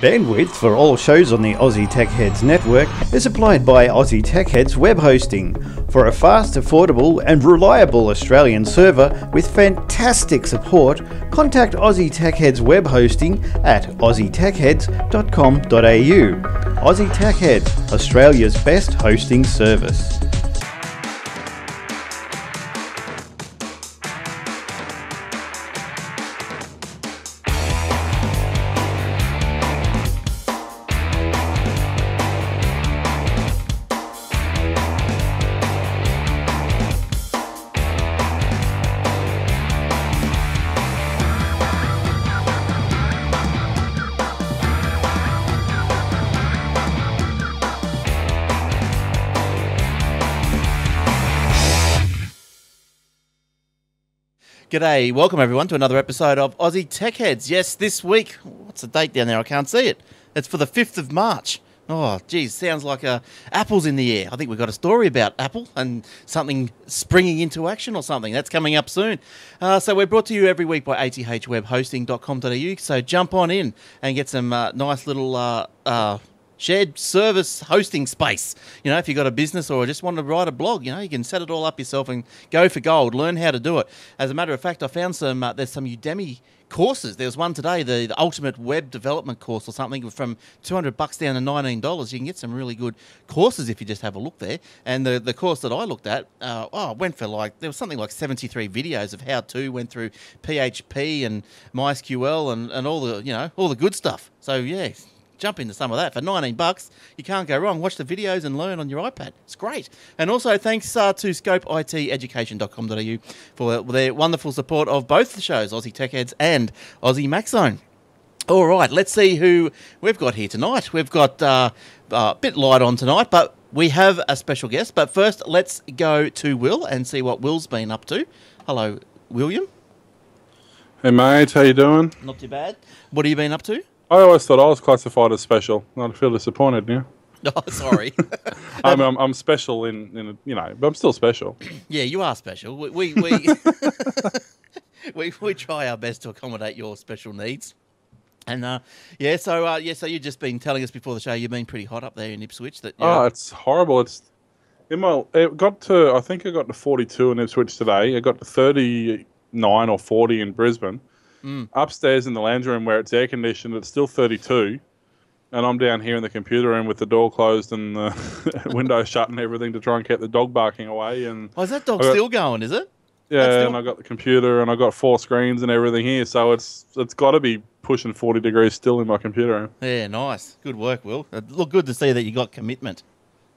Bandwidth for all shows on the Aussie Tech Heads network is supplied by Aussie Tech Heads Web Hosting. For a fast, affordable and reliable Australian server with fantastic support, contact Aussie Tech Heads Web Hosting at aussietechheads.com.au. Aussie Tech Heads, Australia's best hosting service. G'day, welcome everyone to another episode of Aussie Tech Heads. Yes, this week, what's the date down there? I can't see it. It's for the 5th of March. Oh, geez, sounds like Apple's in the air. I think we've got a story about Apple and something springing into action or something. That's coming up soon. So we're brought to you every week by athwebhosting.com.au. So jump on in and get some nice little shared service hosting space. You know, if you've got a business or just want to write a blog, you know, you can set it all up yourself and go for gold. Learn how to do it. As a matter of fact, I found there's some Udemy courses. There was one today, the Ultimate Web Development course or something, from $200 down to $19. You can get some really good courses if you just have a look there. And the course that I looked at, went for there was something like 73 videos of how to, went through PHP and MySQL and all the good stuff. So yeah, jump into some of that for $19. You can't go wrong. Watch the videos and learn on your iPad. It's great. And also thanks to scopeiteducation.com.au for their wonderful support of both the shows, Aussie Tech Heads and Aussie Mac Zone. All right, let's see who we've got here tonight. We've got a bit light on tonight, but we have a special guest. But first, let's go to Will and see what Will's been up to. Hello, William. Hey, mate. How you doing? Not too bad. What have you been up to? I always thought I was classified as special. I feel disappointed now. Oh, sorry. I'm special in but I'm still special. Yeah, you are special. We we try our best to accommodate your special needs. And so you've just been telling us before the show you've been pretty hot up there in Ipswich. It's horrible. I think it got to 42 in Ipswich today. It got to 39 or 40 in Brisbane. Upstairs in the lounge room where it's air conditioned, it's still 32, and I'm down here in the computer room with the door closed and the window shut and everything to try and keep the dog barking away. And is that dog still going? Is it? Yeah, and I got the computer and I got 4 screens and everything here, so it's got to be pushing 40 degrees still in my computer room. Yeah, nice, good work, Will. Look, good to see that you got commitment.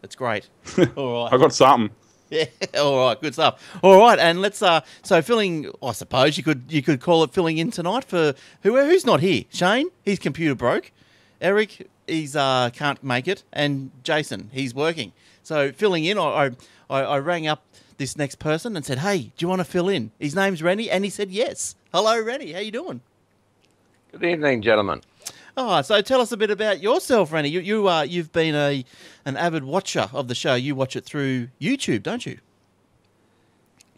It's great. All right, I got something. Yeah, all right, good stuff. All right, and let's so filling. I suppose you could call it filling in tonight for who's not here. Shane, his computer broke. Eric, he's can't make it, and Jason, he's working. So filling in, I rang up this next person and said, "Hey, do you want to fill in?" His name's Rennie, and he said yes. Hello, Rennie. How you doing? Good evening, gentlemen. Oh, so tell us a bit about yourself, Rennie. You've been an avid watcher of the show. You watch it through YouTube, don't you?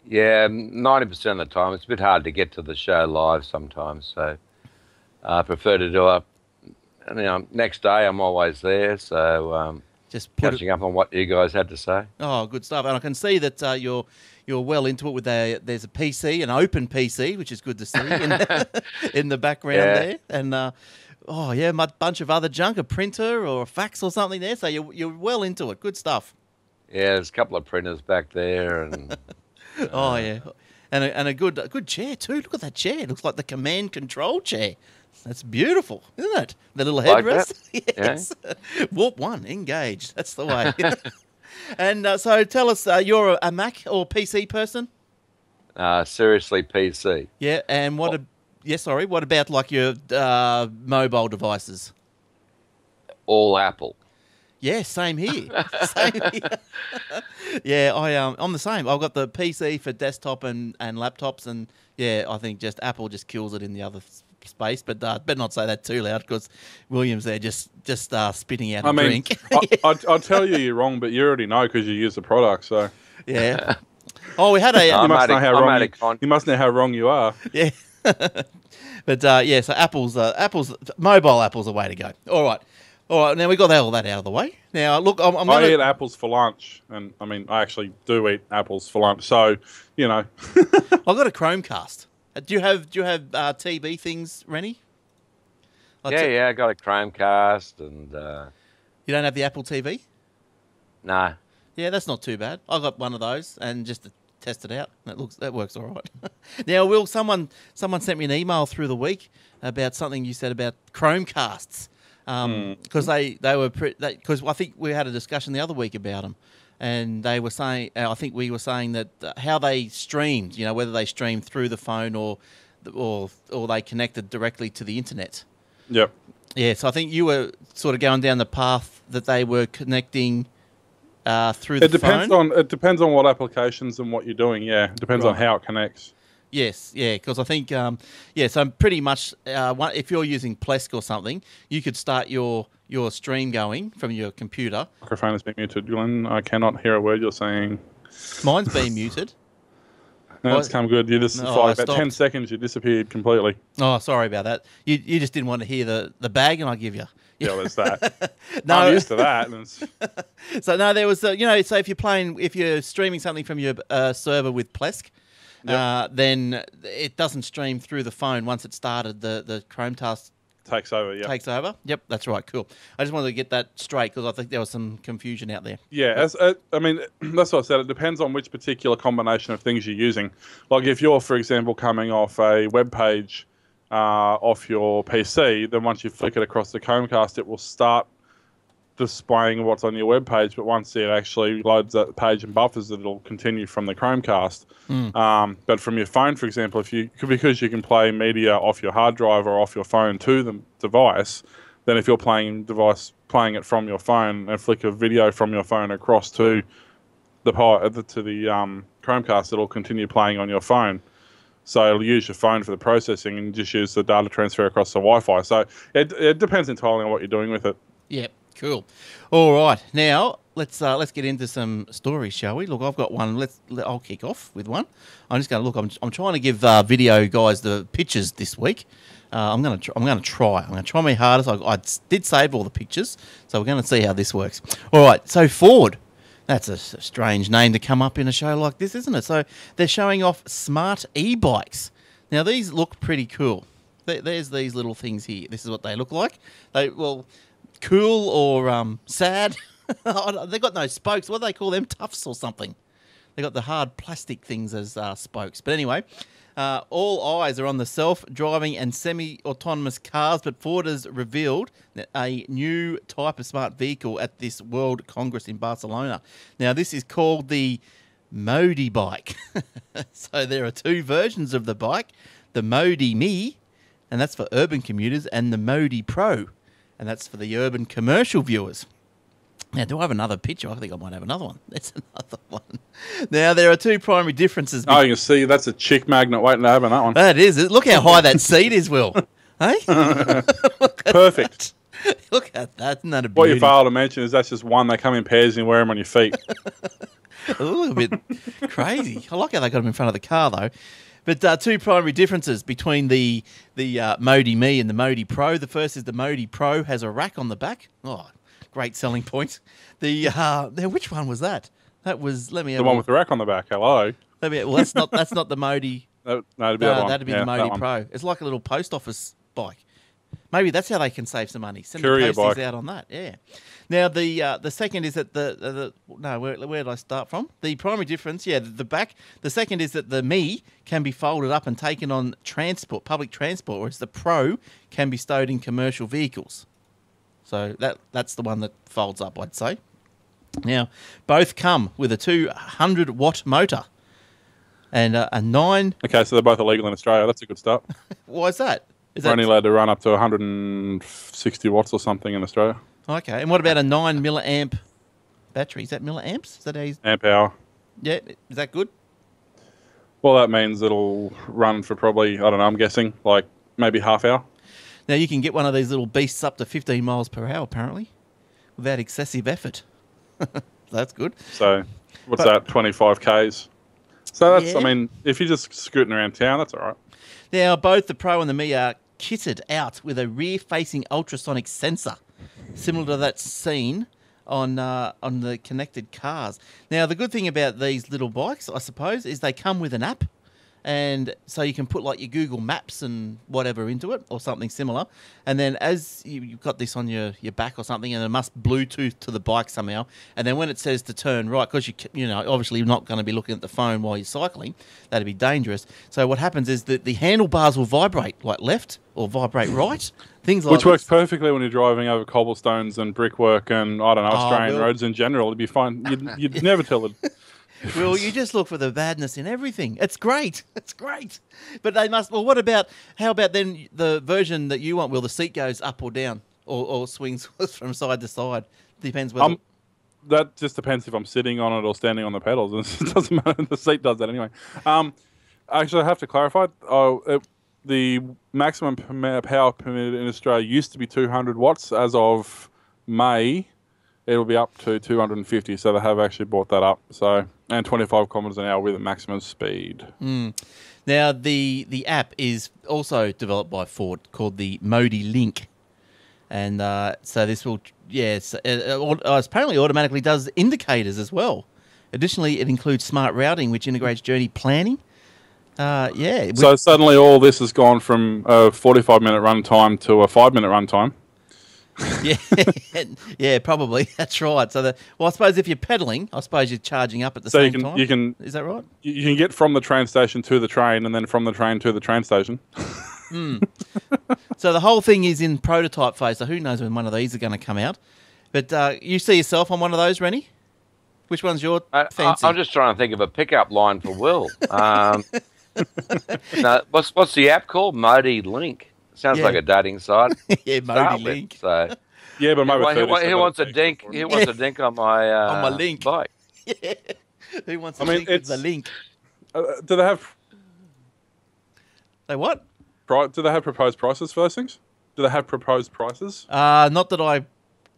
Yeah, 90% of the time. It's a bit hard to get to the show live sometimes, so I prefer to do it. Next day I'm always there, so just catching up on what you guys had to say. Oh, good stuff. And I can see that you're well into it. There's a PC, an open PC, which is good to see in the background there, and. A bunch of other junk, a printer or a fax or something there. So you're well into it. Good stuff. Yeah, there's a couple of printers back there, and and a good chair too. Look at that chair. It looks like the command control chair. That's beautiful, isn't it? The little headrest. Like yes. Yeah. Warp 1 engaged. That's the way. And so tell us, you're a Mac or PC person? Seriously, PC. Yeah, and what? What about like your mobile devices? All Apple. Yeah, same here. Yeah, I'm the same. I've got the PC for desktop and laptops, and yeah, I think just Apple just kills it in the other space. But better not say that too loud because William's there just spitting out a drink. I'll tell you you're wrong, but you already know because you use the product. So yeah. Oh, we had a. You must know how wrong you are. Yeah. But yeah, so Apple's mobile Apple's the way to go. All right. Now we got all that out of the way. Now look, I'm I gonna eat apples for lunch, and I mean I actually do eat apples for lunch. So you know, I've got a Chromecast. Do you have TV things, Rennie? Yeah, I got a Chromecast and You don't have the Apple TV? no. Yeah, that's not too bad. I got one of those, and just to test it out, that works all right. Now, Will, someone sent me an email through the week about something you said about Chromecasts, because because I think we had a discussion the other week about them, and they were saying, I think we were saying that how they streamed, whether they streamed through the phone or they connected directly to the internet. yep. Yeah, so I think you were sort of going down the path that they were connecting through the phone. It depends on what applications and what you're doing. Yeah, it depends on how it connects. Yes, yeah, because I think so pretty much if you're using Plesk or something, you could start your stream going from your computer. Microphone has been muted, Glenn. I cannot hear a word you're saying. Mine's being muted. No, it's come good. You just about 10 seconds. You disappeared completely. Oh, sorry about that. You just didn't want to hear the bag, and I give you. Yeah, there's that. No. I'm used to that. So no, there was so if you're streaming something from your server with Plesk, then it doesn't stream through the phone once it started. The Chromecast takes over. Yeah, takes over. Yep, that's right. Cool. I just wanted to get that straight because I think there was some confusion out there. Yeah, I mean that's what I said. It depends on which particular combination of things you're using. Like if you're, for example, coming off a web page off your PC, then once you flick it across the Chromecast, it will start displaying what's on your web page. But once it actually loads that page and buffers it, it'll continue from the Chromecast. But from your phone, for example, because you can play media off your hard drive or off your phone to the device, then if you're playing it from your phone and flick a video from your phone across to the Chromecast, it'll continue playing on your phone. So it'll use your phone for the processing and just use the data transfer across the Wi-Fi. So it depends entirely on what you're doing with it. Yep, cool. All right, now let's get into some stories, shall we? Look, I've got one. I'll kick off with one. I'm just going to look. I'm trying to give video guys the pictures this week. I'm going to try my hardest. I did save all the pictures, so we're going to see how this works. All right, so Ford. That's a strange name to come up in a show like this, isn't it? So they're showing off smart e-bikes. Now, these look pretty cool. There's these little things here. This is what they look like. Cool or sad. They've got no spokes. What do they call them? Tufts or something. They got the hard plastic things as spokes. But anyway, all eyes are on the self-driving and semi-autonomous cars, but Ford has revealed a new type of smart vehicle at this World Congress in Barcelona. Now, this is called the Modi bike. So there are two versions of the bike, the Modi Me, and that's for urban commuters, and the Modi Pro, and that's for the urban commercial viewers. Now, do I have another picture? I think I might have another one. That's another one. Now, there are two primary differences. Oh, you can see that's a chick magnet waiting to have on that one. That is. Look how high that seat is, Will. Hey? Perfect. Look at that. Isn't that a beauty? What you failed to mention is that's just one. They come in pairs and you wear them on your feet. A little bit crazy. I like how they got them in front of the car, though. But two primary differences between the Modi Me and the Modi Pro. The first is the Modi Pro has a rack on the back. Oh, great selling point. Which one was that? That was the one with the rack on the back. Hello. Well, that's not the Modi. No, that'd be the Modi Pro. It's like a little post office bike. Maybe that's how they can save some money. Send Courier the posties bike out on that. Yeah. Now the second is that where did I start from? The primary difference, the back. The second is that the Me can be folded up and taken on public transport, whereas the Pro can be stowed in commercial vehicles. So that's the one that folds up, I'd say. Now, both come with a 200-watt motor and a 9... Okay, so they're both illegal in Australia. That's a good start. Why is that? We're only allowed to run up to 160 watts or something in Australia. Okay, and what about a 9 milliamp battery? Is that milliamps? Is that how amp hour? Yeah, is that good? Well, that means it'll run for probably, I don't know, I'm guessing, like maybe half hour. Now, you can get one of these little beasts up to 15 miles per hour, apparently, without excessive effort. That's good. So, what's that, 25 Ks? So, that's, I mean, if you're just scooting around town, that's all right. Now, both the Pro and the Mi are kitted out with a rear-facing ultrasonic sensor, similar to that seen on the connected cars. Now, the good thing about these little bikes, I suppose, is they come with an app. And so you can put like your Google Maps and whatever into it or something similar. And then as you've got this on your back or something, and it must Bluetooth to the bike somehow. And then when it says to turn right, because you know, obviously you're not going to be looking at the phone while you're cycling. That'd be dangerous. So what happens is that the handlebars will vibrate like left or vibrate right. Things like Which works perfectly when you're driving over cobblestones and brickwork and, I don't know, Australian roads in general. It'd be fine. You'd never tell it. Well, you just look for the badness in everything. It's great. It's great. But they must... Well, how about then the version that you want? Will the seat goes up or down or swings from side to side? Depends whether... That just depends if I'm sitting on it or standing on the pedals. It doesn't matter. The seat does that anyway. Actually, I have to clarify. The maximum power permitted in Australia used to be 200 watts. As of May, it'll be up to 250. So they have actually brought that up. And 25 kilometers an hour with a maximum speed. Now, the app is also developed by Ford called the Modi Link. And so this will, apparently automatically does indicators as well. Additionally, it includes smart routing, which integrates journey planning. So suddenly all this has gone from a 45-minute run time to a 5-minute run time. Yeah, probably. That's right. So, I suppose if you're pedaling, I suppose you're charging up at the same time. Is that right? You can get from the train station to the train, and then from the train to the train station. So the whole thing is in prototype phase. So who knows when one of these are going to come out? But you see yourself on one of those, Rennie? Which one's your fancy? I'm just trying to think of a pickup line for Will. No, what's the app called? Modi Link. Sounds like a dating site. Yeah, Modi Link. So, yeah, but he wants a dink. He wants a dink on my on my link bike. Yeah. Who wants a dink with the link? Do they have? They what? Do they have proposed prices for those things? Do they have proposed prices? Not that I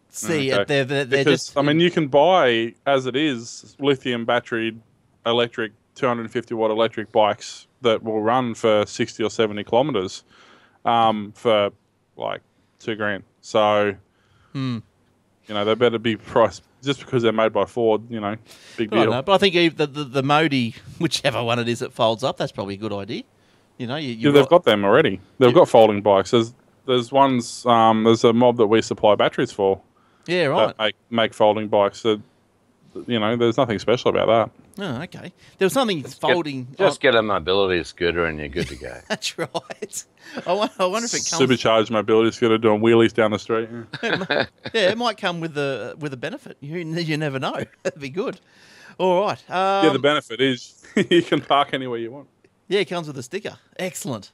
see. Okay. They're because, just. I mean, you can buy as it is lithium battery, electric 250 watt electric bikes that will run for 60 or 70 kilometers. For like $2,000. So, they better be priced just because they're made by Ford. Big deal. But I think the Modi, whichever one it is that folds up, that's probably a good idea. They've got them already. They've got folding bikes. There's ones. There's a mob that we supply batteries for. Yeah, right. That make folding bikes. That there's nothing special about that. Oh, okay. There was something folding. Just get a mobility scooter and you're good to go. That's right. I wonder if it comes supercharged mobility scooter doing wheelies down the street. It might come with a benefit. You never know. That'd be good. All right. The benefit is you can park anywhere you want. Yeah, it comes with a sticker. Excellent.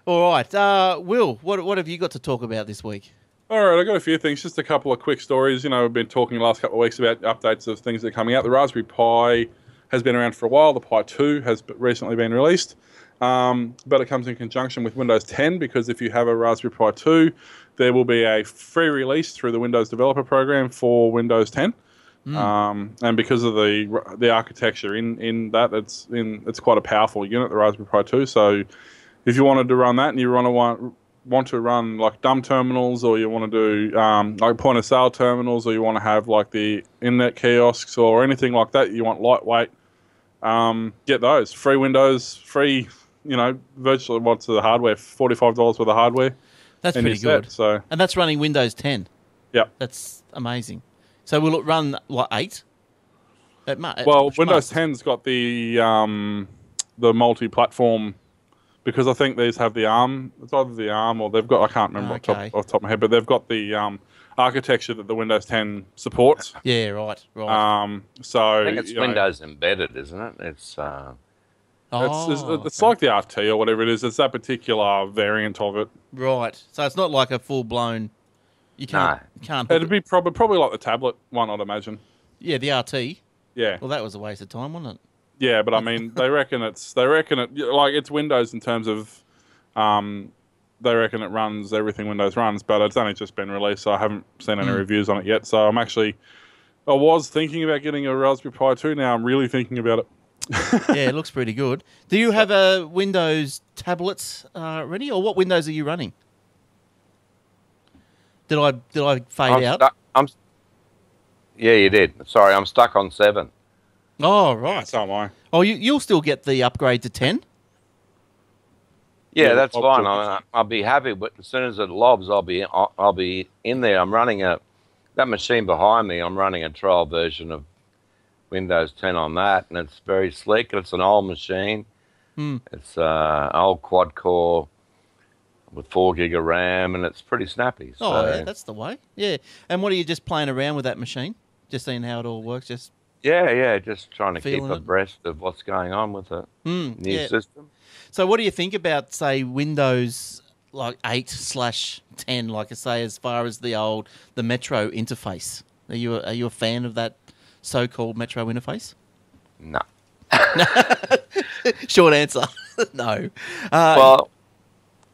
All right. Will, what have you got to talk about this week? All right, I've got a few things, just a couple of quick stories. We've been talking the last couple of weeks about updates of things that are coming out. The Raspberry Pi has been around for a while. The Pi 2 has recently been released, but it comes in conjunction with Windows 10 because if you have a Raspberry Pi 2, there will be a free release through the Windows Developer Program for Windows 10. And because of the architecture in that, it's quite a powerful unit, the Raspberry Pi 2. So if you wanted to run that and you want to run like dumb terminals, or you want to do like point of sale terminals, or you want to have like the internet kiosks or anything like that, you want lightweight, get those free Windows, free virtually what's the hardware, $45 worth of hardware. That's pretty good. So, and that's running Windows 10. Yeah, that's amazing. So will it run like 8? Windows 10's got the multi-platform. Because I think these have the ARM. It's either the ARM or they've got. I can't remember off the top of my head, but they've got the architecture that the Windows 10 supports. Yeah, right. So I think it's Windows embedded, isn't it? It's like the RT or whatever it is. It's that particular variant of it. Right. So it's not like a full blown. You can't. It'd be probably like the tablet one, I'd imagine. Yeah, the RT. Yeah. Well, that was a waste of time, wasn't it? Yeah, but I mean, they reckon it's Windows in terms of, they reckon it runs everything Windows runs, but it's only just been released, so I haven't seen any reviews on it yet. So I was thinking about getting a Raspberry Pi 2. Now I'm really thinking about it. Yeah, it looks pretty good. Do you have a Windows tablets ready, or what Windows are you running? Did I fade out? Yeah, you did. Sorry, I'm stuck on 7. Oh, right. So am I. Oh, you'll still get the upgrade to 10? Yeah, Yeah, that's I'll fine. do it. I'll be happy, but as soon as it lobs, I'll be in there. I'm running that machine behind me. I'm running a trial version of Windows 10 on that, and it's very slick. It's an old machine. It's an old quad core with 4 gig of RAM, and it's pretty snappy. So. Oh, yeah, that's the way. Yeah. And what are you just playing around with that machine? Just seeing how it all works? Just yeah, just trying to keep Feeling it? abreast of what's going on with the new yeah. system. So what do you think about, say, Windows like 8/10, like I say, as far as the Metro interface? Are you a fan of that so-called Metro interface? No. Short answer, no. Well,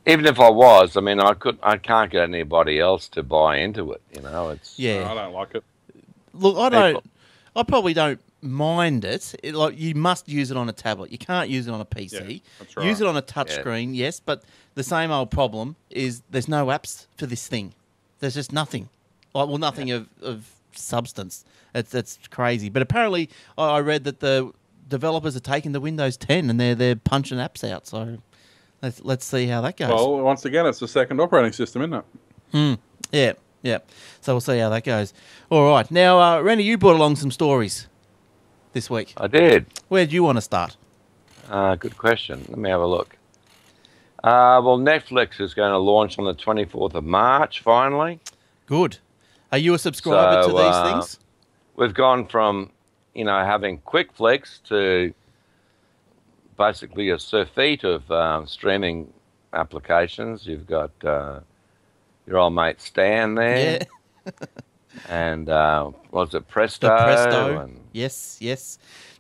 even if I was, I mean, I can't get anybody else to buy into it. You know, it's Yeah. I don't like it. Look, I probably don't mind it. Like, you must use it on a tablet. You can't use it on a PC. Yeah, that's right. Use it on a touchscreen, yes, but the same old problem is there's no apps for this thing. There's just nothing. Nothing of substance. That's crazy. But apparently, I read that the developers are taking the Windows 10 and they're punching apps out. So let's see how that goes. Well, once again, it's the second operating system, isn't it? Yeah. So we'll see how that goes. All right. Now, Randy, you brought along some stories this week. I did. Where do you want to start? Good question. Let me have a look. Well, Netflix is going to launch on the 24th of March, finally. Good. Are you a subscriber to these things? We've gone from, having quick flicks to basically a surfeit of streaming applications. You've got your old mate Stan there. Yeah. And was it Presto? The Presto. And Yes.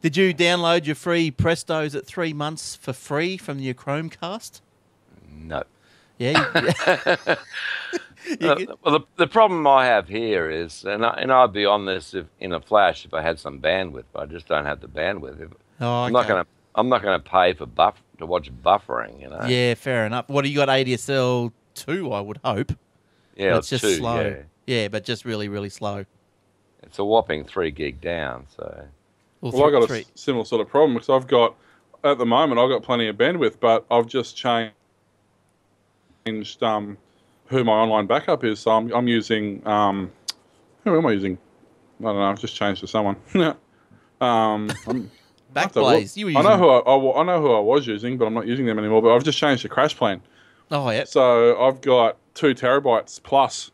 Did you download your free Prestos at 3 months for free from your Chromecast? no. Yeah. Well, the problem I have here is, and I'd be on this in a flash if I had some bandwidth, but I just don't have the bandwidth. Oh, I'm okay. not gonna pay for to watch buffering, Yeah, fair enough. What do you got? ADSL 2, I would hope. Yeah, It's just 2, slow. Yeah. Yeah, but just really, really slow. It's a whopping 3 gig down. So Well, I got a similar sort of problem because at the moment, I've got plenty of bandwidth, but I've just changed who my online backup is. So I'm using, who am I using? I don't know. I've just changed to someone. Backblaze. You were I using... know who I was using, but I'm not using them anymore. But I've just changed to Crash Plan. Oh, yeah. So I've got 2 terabytes plus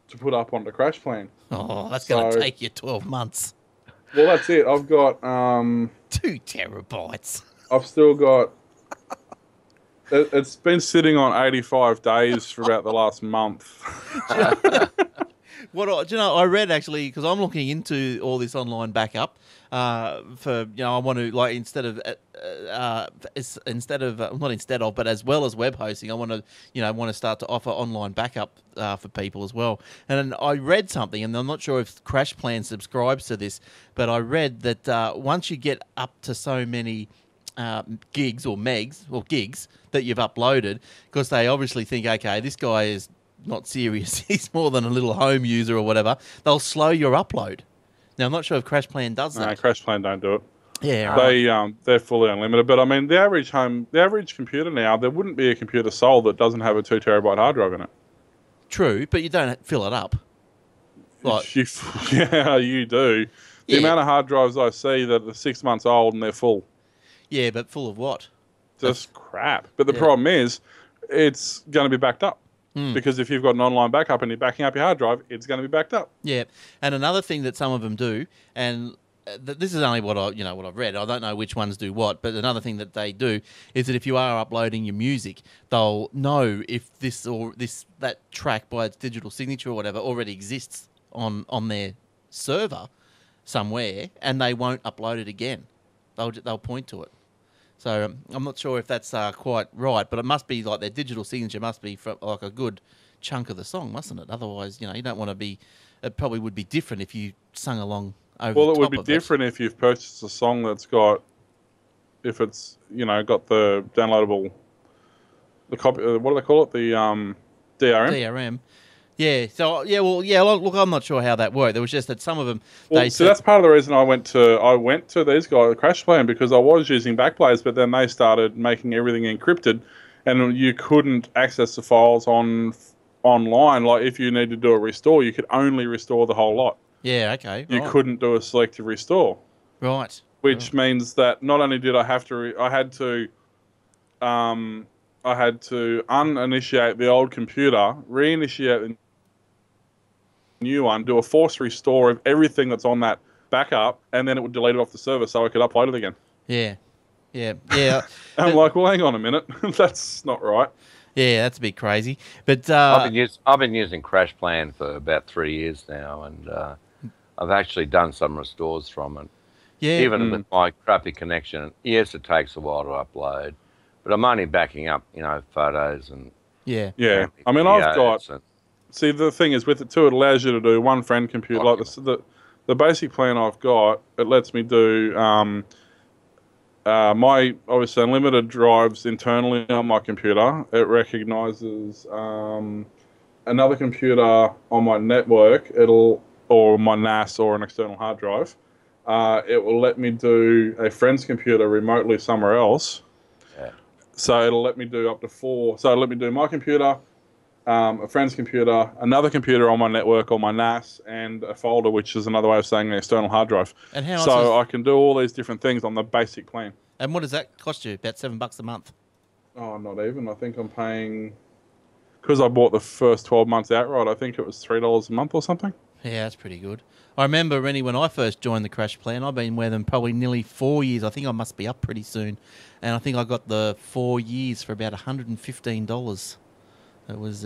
to put up onto Crash Plan. Oh, that's going to take you 12 months. Well, that's it. I've got 2 terabytes. I've still got. It's been sitting on 85 days for about the last month. I read actually, because I'm looking into all this online backup I want to, like, but as well as web hosting, I want to start to offer online backup for people as well. And I read something, and I'm not sure if Crash Plan subscribes to this, but I read that once you get up to so many gigs or megs or gigs that you've uploaded, because they obviously think, okay, this guy is not serious, he's more than a little home user or whatever, they'll slow your upload. Now, I'm not sure if Crash Plan does that. No, Crash Plan don't do it. Yeah, right. They're fully unlimited. But I mean, the average computer now, there wouldn't be a computer sold that doesn't have a 2 terabyte hard drive in it. True, but you don't fill it up. Like, yeah, you do. The amount of hard drives I see that are 6 months old and they're full. Yeah, but full of what? Just crap. But the problem is, it's going to be backed up. Because if you've got an online backup and you're backing up your hard drive, it's going to be backed up. Yeah, and another thing that some of them do, and this is only what I've read. I don't know which ones do what, but another thing that they do is that if you are uploading your music, they'll know if that track by its digital signature or whatever already exists on their server somewhere, and they won't upload it again. They'll point to it. So I'm not sure if that's quite right, but it must be like their digital signature must be for like a good chunk of the song, mustn't it? Otherwise, you don't want to be. It probably would be different if you sung along over. Well, it would be different if you've purchased a song that's got if it's got the downloadable, the copy. What do they call it? The DRM. DRM. Yeah. So yeah. Look, I'm not sure how that worked. It was just that some of them. That's part of the reason I went to these guys, the Crash Plan, because I was using Backblaze, but then they started making everything encrypted, and you couldn't access the files online. Like if you need to do a restore, you could only restore the whole lot. Yeah. Okay. You couldn't do a selective restore. Right. Which means that not only did I have to, I had to uninitiate the old computer, reinitiate the new one, do a forced restore of everything that's on that backup, and then it would delete it off the server so I could upload it again. Yeah. I'm like, well, hang on a minute, that's not right. Yeah, that's a bit crazy. But I've been using Crash Plan for about 3 years now, and I've actually done some restores from it. Yeah. Even with my crappy connection, yes, it takes a while to upload, but I'm only backing up, photos and yeah. I mean, I've got. See, the thing is with it too, it allows you to do one friend computer. Like the basic plan I've got, it lets me do my obviously unlimited drives internally on my computer. It recognises another computer on my network. Or my NAS or an external hard drive. It will let me do a friend's computer remotely somewhere else. Yeah. So it'll let me do up to 4. So it'll let me do my computer, a friend's computer, another computer on my network or my NAS, and a folder, which is another way of saying an external hard drive. And how so I can do all these different things on the basic plan. And what does that cost you? About $7 a month? Oh, not even. I think I'm paying, because I bought the first 12 months outright, I think it was $3 a month or something. Yeah, that's pretty good. I remember, Rennie, when I first joined the Crash Plan, I've been with them probably nearly 4 years. I think I must be up pretty soon. And I think I got the 4 years for about $115. It was,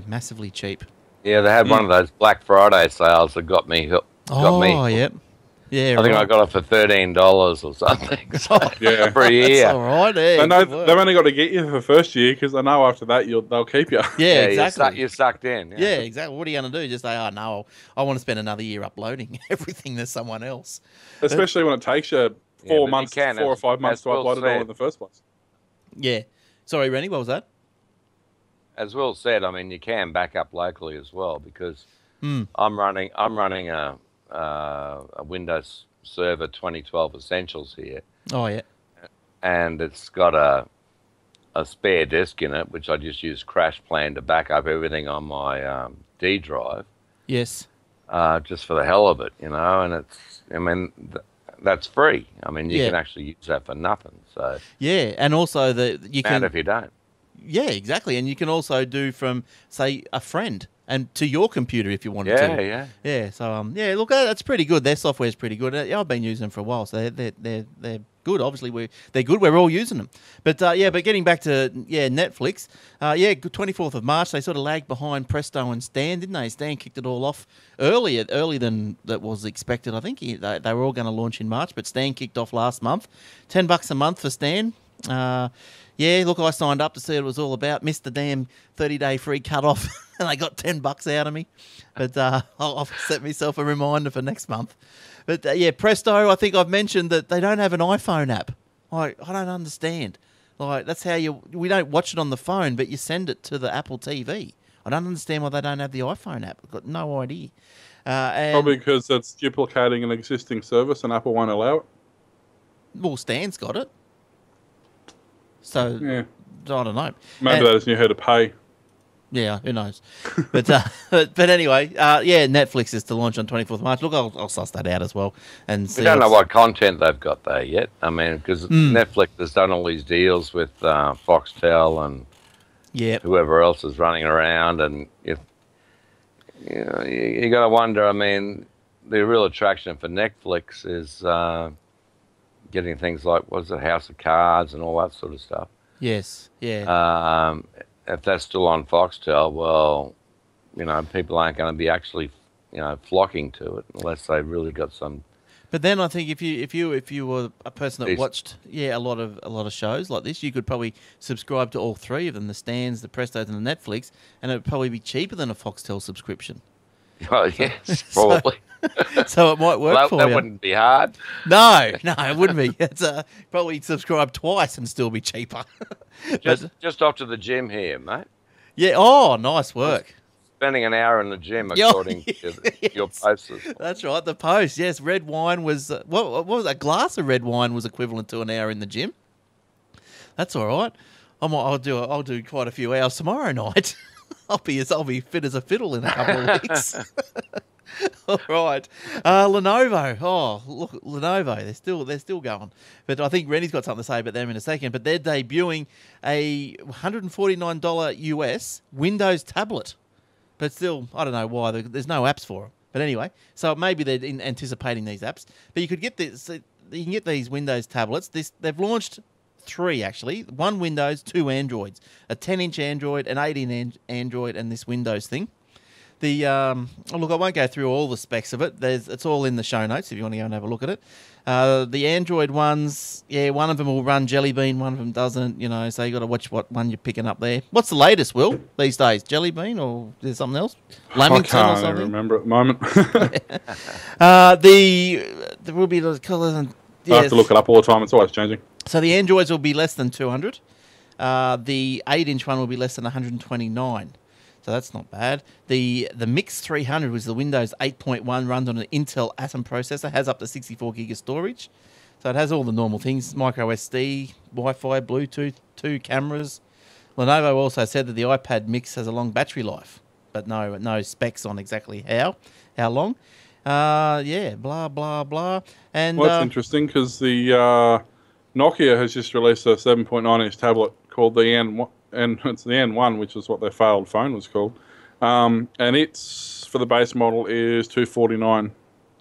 massively cheap. Yeah, they had one of those Black Friday sales that got me. Yep. Yeah, I think I got it for $13 or something. Yeah, for a year. That's all right. Yeah, they've only got to get you for the first year because I know after that they'll keep you. Yeah, exactly. You're sucked in. Yeah, exactly. What are you going to do? Just say, oh, no, I want to spend another year uploading everything to someone else. Especially when it takes you 4 or 5 months to upload it all in the first place. Yeah. Sorry, Rennie, what was that? As Will said, I mean, you can back up locally as well because I'm running a Windows Server 2012 Essentials here. Oh, yeah. And it's got a spare disk in it, which I just use Crash Plan to back up everything on my D drive. Yes. Just for the hell of it, and that's free. I mean, you can actually use that for nothing. So yeah, and also you can. And if you don't. Yeah, exactly. And you can also do from, say, a friend and to your computer if you wanted to. Yeah. Yeah. So look, that's pretty good. Their software is pretty good. I've been using them for a while, so they're good. Obviously, they're good. We're all using them. But but getting back to Netflix. 24th of March, they sort of lagged behind Presto and Stan, didn't they? Stan kicked it all off earlier than that was expected. I think they were all going to launch in March, but Stan kicked off last month. $10 a month for Stan. Look, I signed up to see what it was all about. Missed the damn 30-day free cut-off, and they got $10 out of me. But I'll set myself a reminder for next month. But Presto, I think I've mentioned that they don't have an iPhone app. I don't understand. Like that's how we don't watch it on the phone, but you send it to the Apple TV. I don't understand why they don't have the iPhone app. I've got no idea. Probably because it's duplicating an existing service and Apple won't allow it. Well, Stan's got it. So, I don't know. Maybe they just knew how to pay. Yeah, who knows? but anyway, Netflix is to launch on 24th of March. Look, I'll suss that out as well. And see we don't know what content they've got there yet. I mean, because Netflix has done all these deals with Foxtel and whoever else is running around. And you got to wonder, I mean, the real attraction for Netflix is getting things like, House of Cards and all that sort of stuff. Yes, yeah. If that's still on Foxtel, well, people aren't going to be actually, flocking to it unless they really got some. But then I think if you were a person that watched a lot of shows like this, you could probably subscribe to all three of them: the Stans, the Prestos, and the Netflix, and it would probably be cheaper than a Foxtel subscription. Oh yes, probably. So it might work for that you. wouldn't be hard. No, it wouldn't be. It's probably subscribe twice and still be cheaper. Just off to the gym here, mate. Yeah. Oh, nice work. Spending an hour in the gym, Yeah, according to your posters. That's right. The post. Yes, red wine was what was a glass of red wine was equivalent to an hour in the gym. That's all right. I'll do quite a few hours tomorrow night. I'll be fit as a fiddle in a couple of weeks. All right, Lenovo. Oh, look, Lenovo. They're still going. But I think Rennie's got something to say about them in a second. But they're debuting a $149 US Windows tablet. But still, I don't know why. There's no apps for it. But anyway, so maybe they're anticipating these apps. But you could get this. You can get these Windows tablets. They've launched 3 actually. 1 Windows, 2 Androids. A 10-inch Android, an 18-inch Android, and this Windows thing. Look, I won't go through all the specs of it. It's all in the show notes if you want to go and have a look at it. The Android ones, one of them will run Jelly Bean, one of them doesn't. So you got to watch what one you're picking up there. What's the latest, Will, these days? Jelly Bean or is there something else? Lamington I or something? can't remember at the moment. There will be the colours and I have to look it up all the time. It's always changing. So the Androids will be less than 200. The 8-inch one will be less than 129. So that's not bad. The Mix 300 was the Windows 8.1, runs on an Intel Atom processor, has up to 64 gig of storage. So it has all the normal things, micro SD, Wi-Fi, Bluetooth, 2 cameras. Lenovo also said that the iPad Mix has a long battery life, but no specs on exactly how long. Blah, blah, blah. And Well, that's interesting because the Nokia has just released a 7.9-inch tablet called the N1. And it's the N1, which is what their failed phone was called. And it's, for the base model, is $249.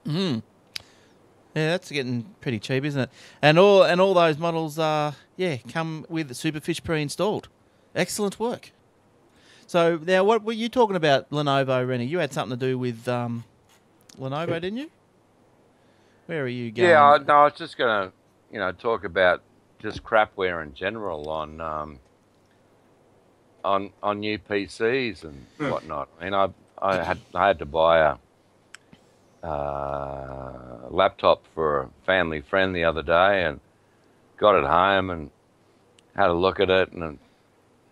Yeah, that's getting pretty cheap, isn't it? And all those models, come with Superfish pre-installed. Excellent work. So now, what were you talking about, Lenovo, Rennie? You had something to do with Lenovo, didn't you? Where are you going? Yeah, I was just going to, talk about just crapware in general on new PCs and whatnot. I mean, I had to buy a laptop for a family friend the other day and got it home and had a look at it. And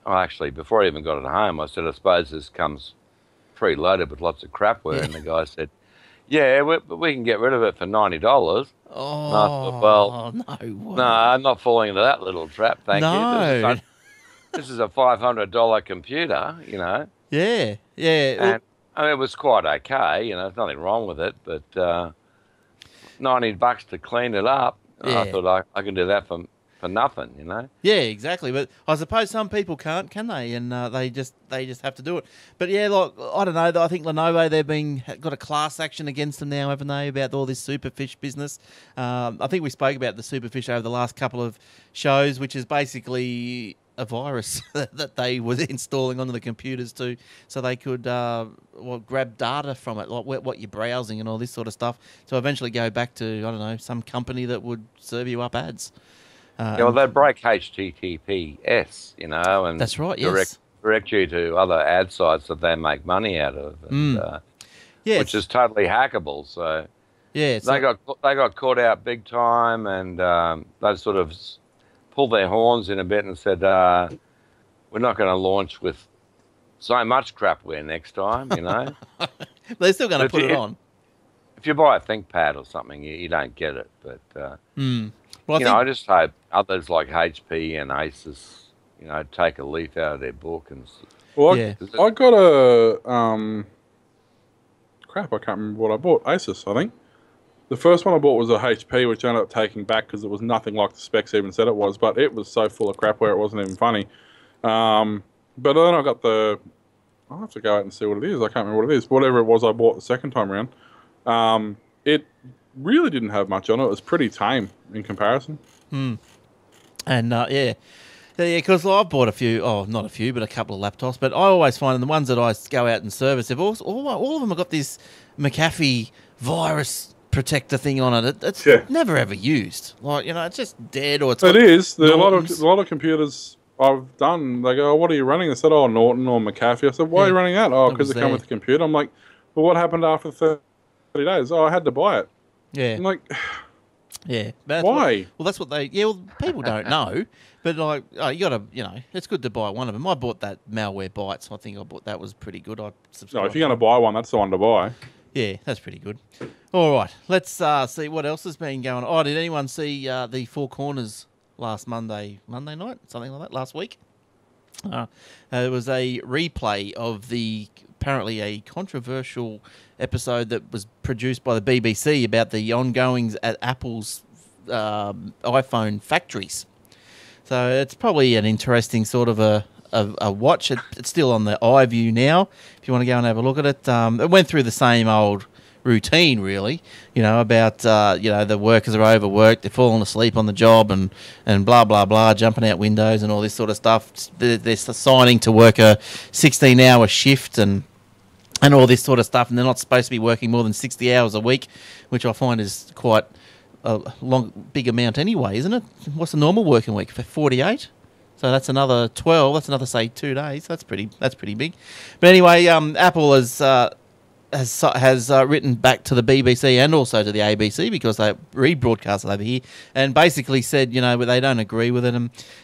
actually, before I even got it home, I said, I suppose this comes preloaded with lots of crapware. Yeah. And the guy said, yeah, we can get rid of it for $90. Oh, and I thought, well, no, I'm not falling into that little trap, thank you. This is a $500 computer, Yeah. And I mean, it was quite okay, there's nothing wrong with it, but $90 to clean it up, I thought I can do that for nothing, Yeah, exactly. But I suppose some people can't, can they? And they just have to do it. But yeah, like, I don't know. I think Lenovo, they've got a class action against them now, haven't they, about all this Superfish business? I think we spoke about the Superfish over the last couple of shows, which is basically a virus that they was installing onto the computers so they could grab data from it, like what you're browsing and all this sort of stuff, to eventually go back to, I don't know, some company that would serve you up ads. They break HTTPS, and that's right, yes. direct you to other ad sites that they make money out of, and, which is totally hackable. So they got caught out big time, and they sort of pulled their horns in a bit and said, we're not going to launch with so much crapware next time, They're still going to put it on. If you buy a ThinkPad or something, you don't get it. But, well, I just hope others like HP and Asus, take a leaf out of their book. Well, I got a... I can't remember what I bought. Asus, I think. The first one I bought was a HP, which I ended up taking back because it was nothing like the specs even said it was, but it was so full of crapware it wasn't even funny. But then I got I'll have to go out and see what it is. I can't remember what it is. But whatever it was I bought the second time around, it really didn't have much on it. It was pretty tame in comparison. And because I've bought not a few, but a couple of laptops. But I always find the ones that I go out and service, all of them have got this McAfee virus protector thing on it. It's never ever used. Like, it's just dead or it's. It is. A lot of computers I've done. They go, "Oh, what are you running?" They said, "Oh, Norton or McAfee." I said, "Why are you running that?" "Oh, because it come with the computer." I'm like, "Well, what happened after the 30 days. Oh, I had to buy it. Yeah. I'm like, Yeah. That's why? Well, that's what they. Yeah. Well, people don't know, but like, you gotta, it's good to buy one of them. I bought that Malware Bytes. I think I bought that was pretty good. I No, subscribed. if you're going to buy one, that's the one to buy. Yeah, that's pretty good. All right, let's see what else has been going on. Oh, did anyone see the Four Corners last Monday night, something like that, last week? It was a replay of apparently a controversial episode that was produced by the BBC about the ongoings at Apple's iPhone factories. So it's probably an interesting sort of a watch. It's still on the iView now. If you want to go and have a look at it, it went through the same old routine, really. About the workers are overworked, they're falling asleep on the job, and blah blah blah, jumping out windows and all this sort of stuff. They're signing to work a 16-hour shift and all this sort of stuff, and they're not supposed to be working more than 60 hours a week, which I find is quite a big amount anyway, isn't it? What's the normal working week? For 48? So that's another 12. That's another, say, 2 days. That's pretty big. But anyway, Apple has written back to the BBC and also to the ABC because they rebroadcast it over here and basically said, they don't agree with it.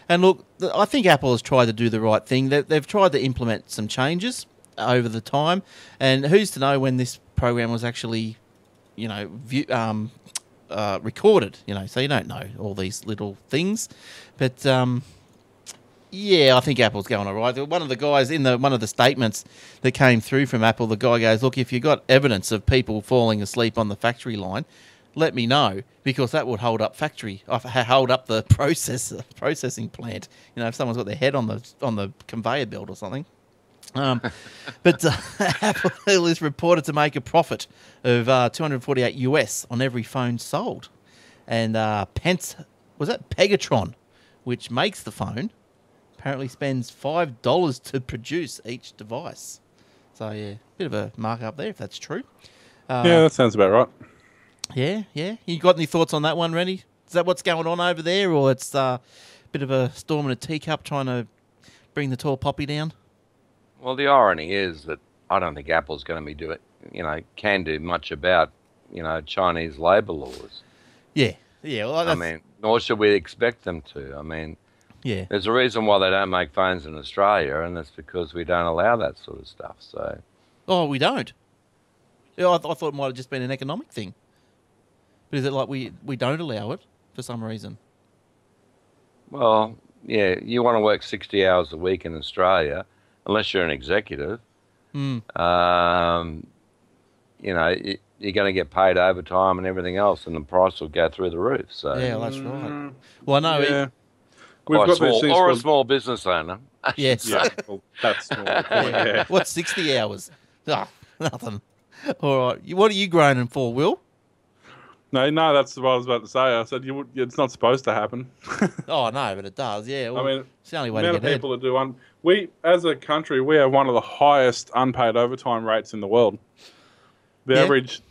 And look, I think Apple has tried to do the right thing. They've tried to implement some changes over the time, and who's to know when this program was actually, recorded. So you don't know all these little things, but. Yeah, I think Apple's going all right. One of the guys in one of the statements that came through from Apple, the guy goes, "Look, if you've got evidence of people falling asleep on the factory line, let me know because that would hold up the processing plant. If someone's got their head on the conveyor belt or something." But Apple is reported to make a profit of $248 on every phone sold, and Pegatron, which makes the phone, apparently spends $5 to produce each device. So, yeah, bit of a markup there, if that's true. Yeah, that sounds about right. Yeah. You got any thoughts on that one, Rennie? Is that what's going on over there, or it's a bit of a storm in a teacup trying to bring the tall poppy down? Well, the irony is that I don't think Apple's going to be can do much about, Chinese labour laws. Yeah. Well, nor should we expect them to. Yeah. There's a reason why they don't make phones in Australia, and it's because we don't allow that sort of stuff. So. Oh, we don't? Yeah, I thought it might have just been an economic thing. But is it like we don't allow it for some reason? Well, yeah, you want to work 60 hours a week in Australia, unless you're an executive. You're going to get paid overtime and everything else, and the price will go through the roof. So. Yeah, that's right. Well, I know. Yeah. We've got a small business owner. Yes. Yeah, well, that's more the point, yeah. What's 60 hours? Nothing. All right. What are you groaning for, Will? No, that's what I was about to say. I said it's not supposed to happen. Oh, no, but it does, yeah. Well, it's the only way to get people that do we, as a country, we have one of the highest unpaid overtime rates in the world. The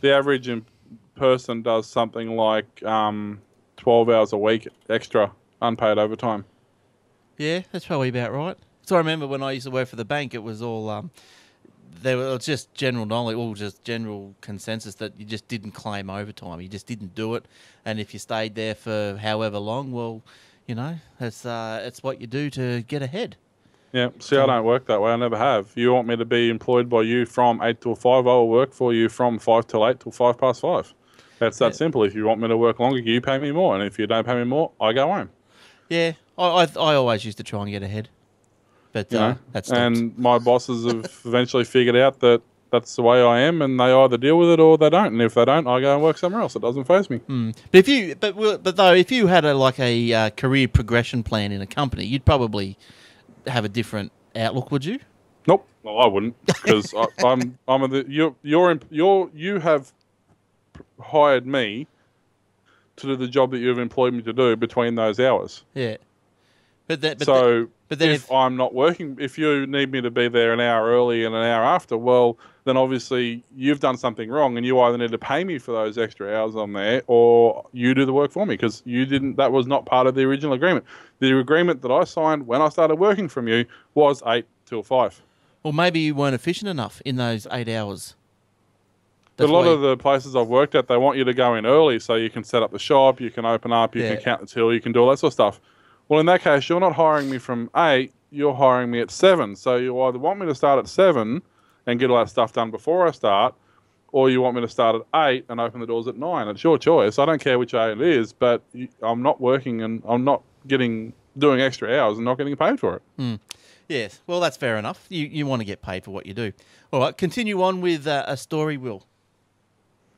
average in person does something like 12 hours a week extra unpaid overtime. Yeah, that's probably about right. So I remember when I used to work for the bank, it was all just general knowledge, all just general consensus that you just didn't claim overtime. You just didn't do it, and if you stayed there for however long, well, it's what you do to get ahead. Yeah. See, I don't work that way. I never have. You want me to be employed by you from 8 till 5? I will work for you from 5 till 8 till 5 past 5. That's that simple. If you want me to work longer, you pay me more, and if you don't pay me more, I go home. Yeah, I always used to try and get ahead, but that's and my bosses have eventually figured out that that's the way I am, and they either deal with it or they don't. And if they don't, I go and work somewhere else. It doesn't faze me. But if you had a career progression plan in a company, you'd probably have a different outlook, would you? Nope. Well, I wouldn't, because you have hired me to do the job that you've employed me to do between those hours. Yeah. But then if I'm not working, if you need me to be there an hour early and an hour after, well, then obviously you've done something wrong, and you either need to pay me for those extra hours I'm there, or you do the work for me, because that was not part of the original agreement. The agreement that I signed when I started working from you was 8 till 5. Or maybe you weren't efficient enough in those 8 hours. a lot of the places I've worked at, they want you to go in early so you can set up the shop, you can open up, you can count the till, you can do all that sort of stuff. Well, in that case, you're not hiring me from 8, you're hiring me at 7. So you either want me to start at 7 and get all that stuff done before I start, or you want me to start at 8 and open the doors at 9. It's your choice. I don't care which 8 it is, but I'm not working and I'm not doing extra hours and not getting paid for it. Yes, well, that's fair enough. You want to get paid for what you do. All right, continue on with a story, Will,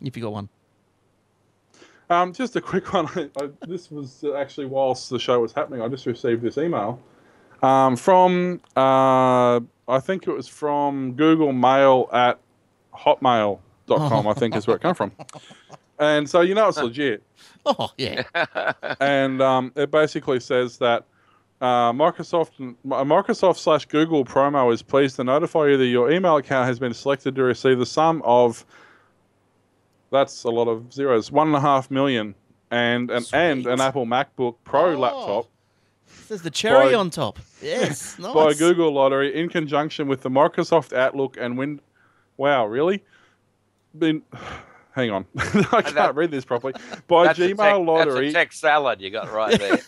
if you got one. Just a quick one. This was actually whilst the show was happening. I just received this email from, I think it was from Google Mail at hotmail.com, I think is where it come from. And so it's legit. Oh, yeah. And it basically says that Microsoft/Google promo is pleased to notify you that your email account has been selected to receive the sum of, that's a lot of zeros, 1.5 million and an Apple MacBook Pro laptop. There's the cherry on top. Yes, nice. By Google Lottery in conjunction with the Microsoft Outlook and Wow, really? Hang on. I can't read this properly. By Gmail Lottery. That's a tech salad you got right there.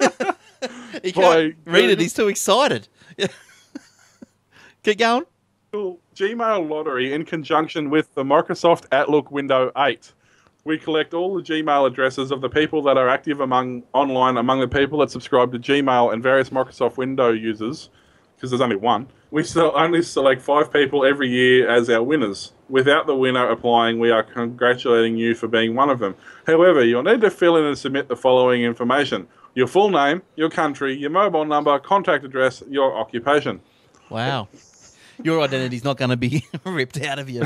He can't read it. He's too excited. Keep going. Gmail Lottery in conjunction with the Microsoft Outlook Window 8. We collect all the Gmail addresses of the people that are active among the people that subscribe to Gmail and various Microsoft Window users, because there's only one. We only select 5 people every year as our winners. Without the winner applying, we are congratulating you for being one of them. However, you'll need to fill in and submit the following information: your full name, your country, your mobile number, contact address, your occupation. Wow. Your identity's not going to be ripped out of you.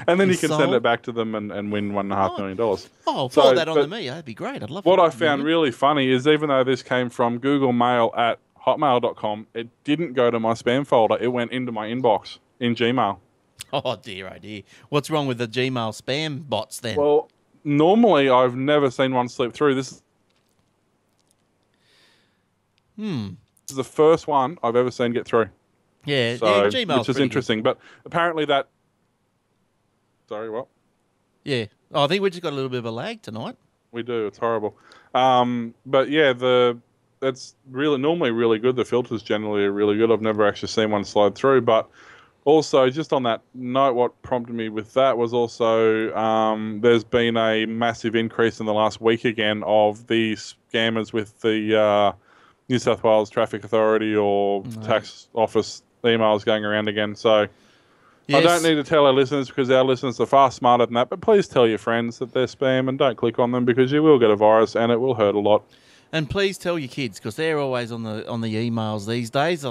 And then you can send it back to them and win $1.5 million. Oh, forward that on to me. That'd be great. I'd love What I found really funny is even though this came from Google Mail at hotmail.com, it didn't go to my spam folder. It went into my inbox in Gmail. Oh, dear, oh, dear. What's wrong with the Gmail spam bots then? Well, normally I've never seen one slip through. This is the first one I've ever seen get through. Yeah, Gmail's which is interesting. But apparently that... Sorry, what? Yeah. Oh, I think we just got a little bit of a lag tonight. We do. It's horrible. But yeah, it's really normally really good. The filters generally are really good. I've never actually seen one slide through. But also, just on that note, what prompted me with that was also there's been a massive increase in the last week again of the scammers with the New South Wales Traffic Authority or tax office emails going around again. So yes. I don't need to tell our listeners because our listeners are far smarter than that, but please tell your friends that they're spam and don't click on them because you will get a virus and it will hurt a lot. And please tell your kids because they're always on the emails these days.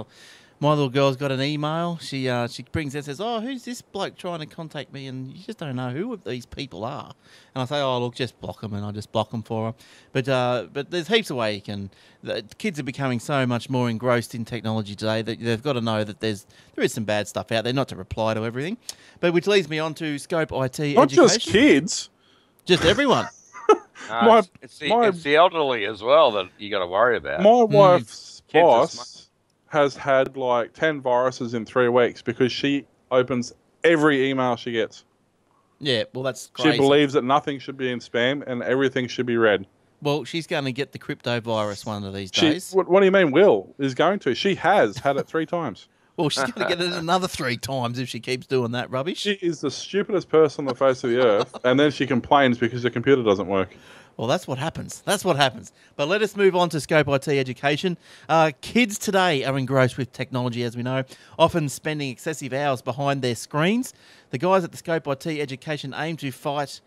My little girl's got an email. She brings it and says, "Oh, who's this bloke trying to contact me?" And you just don't know who these people are. And I say, "Oh, look, just block them," and I just block them for her. But there's heaps of ways you can. The kids are becoming so much more engrossed in technology today that they've got to know that there is some bad stuff out there, not to reply to everything. But which leads me on to Scope IT Not education. just kids, just everyone. It's the elderly as well that you got to worry about. My wife's boss has had like 10 viruses in 3 weeks because she opens every email she gets. Yeah, well, that's crazy. She believes that nothing should be in spam and everything should be read. Well, she's going to get the crypto virus one of these days. What do you mean Will is going to? She has had it 3 times. Well, she's going to get it another 3 times if she keeps doing that rubbish. She is the stupidest person on the face of the earth, and then she complains because the computer doesn't work. Well, that's what happens. That's what happens. But let us move on to Scope IT education. Kids today are engrossed with technology, as we know, often spending excessive hours behind their screens. The guys at the Scope IT education aim to fight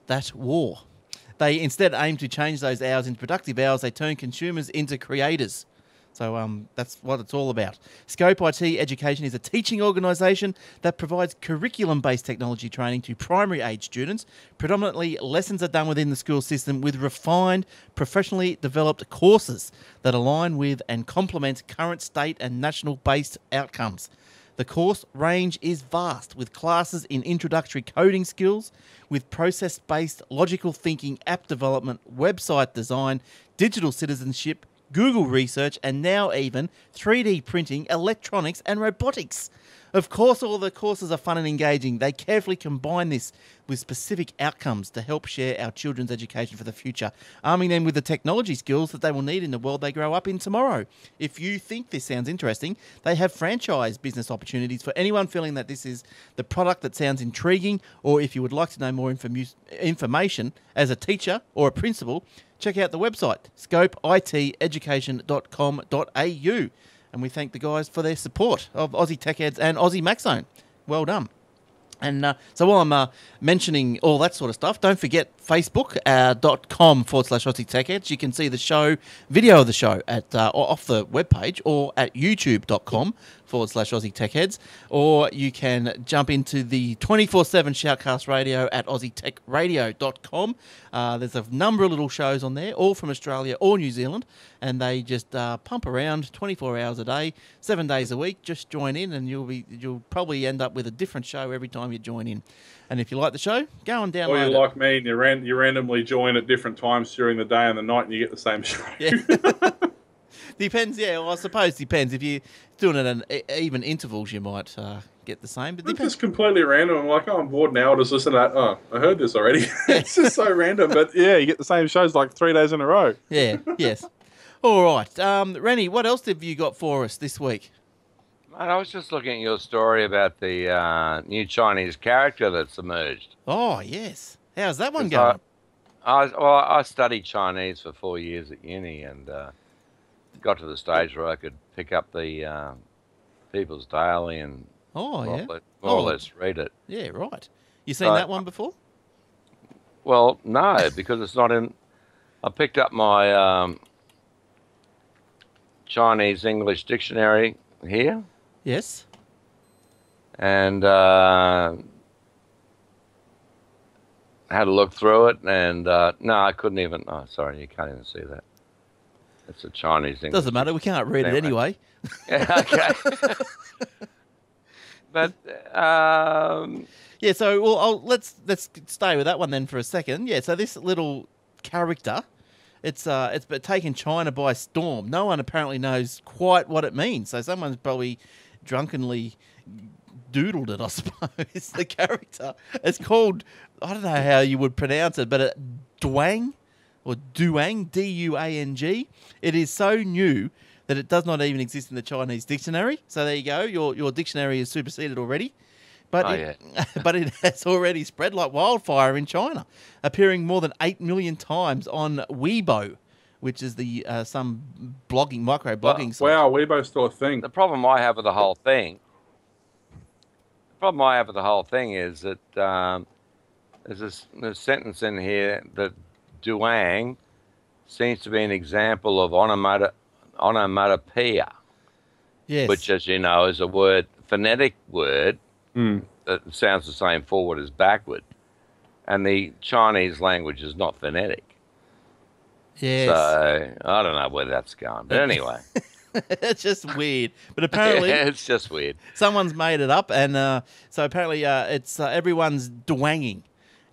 that war. They instead aim to change those hours into productive hours. They turn consumers into creators. So that's what it's all about. Scope IT Education is a teaching organisation that provides curriculum-based technology training to primary-age students. Predominantly, lessons are done within the school system with refined, professionally developed courses that align with and complement current state and national-based outcomes. The course range is vast, with classes in introductory coding skills, with process-based logical thinking, app development, website design, digital citizenship, Google research, and now even 3D printing, electronics and robotics. Of course, all the courses are fun and engaging. They carefully combine this with specific outcomes to help share our children's education for the future, arming them with the technology skills that they will need in the world they grow up in tomorrow. If you think this sounds interesting, they have franchise business opportunities for anyone feeling that this is the product that sounds intriguing, or if you would like to know more information as a teacher or a principal, check out the website, scopeiteducation.com.au. And we thank the guys for their support of Aussie Tech Heads and Aussie Mac Zone. Well done. And so while I'm mentioning all that sort of stuff, don't forget facebook.com/Aussie Tech Heads. You can see the show, video of the show at off the webpage, or at youtube.com/Aussie Tech Heads. Or you can jump into the 24/7 Shoutcast Radio at AussieTechRadio.com. There's a number of little shows on there, all from Australia or New Zealand, and they just pump around 24 hours a day, 7 days a week. Just join in, and you'll probably end up with a different show every time you join in. And if you like the show, go and download or it. you're like me and you randomly join at different times during the day and the night, and you get the same show. Yeah. Depends, yeah. Well, I suppose it depends. If you're doing it at even intervals, you might get the same. But It's just completely random. I'm like, oh, I'm bored now. I'll just listen to that. Oh, I heard this already. It's just so random. But yeah, you get the same shows like 3 days in a row. Yeah, yes. All right. Rennie, what else have you got for us this week? Mate, I was just looking at your story about the new Chinese character that's emerged. Oh, yes. How's that one going? I studied Chinese for 4 years at uni, and got to the stage where I could pick up the People's Daily and more or less read it. Yeah, right. You seen that one before? Well, no, because it's not in. I picked up my Chinese English dictionary here. Yes. And had a look through it, and no, I couldn't even. Oh, sorry, you can't even see that. It's a Chinese English. Doesn't matter. We can't read it anyway. Yeah, okay. But yeah. So let's stay with that one then for a second. Yeah. So this little character, it's been taken China by storm. No one apparently knows quite what it means. So someone's probably drunkenly doodled it, I suppose. The character. It's called, I don't know how you would pronounce it, but Duang or Duang, D-U-A-G. It is so new that it does not even exist in the Chinese dictionary. So there you go. Your dictionary is superseded already. But but it has already spread like wildfire in China, appearing more than 8 million times on Weibo, which is the some micro-blogging site. Wow, Weibo's still a thing. the problem I have with the whole thing is that there's a sentence in here that Duang seems to be an example of onomatopoeia. Yes. Which, as you know, is a phonetic word that sounds the same forward as backward. And the Chinese language is not phonetic. Yes. So, I don't know where that's going. But anyway. It's just weird. But apparently... Yeah, it's just weird. Someone's made it up, and so apparently it's everyone's duanging.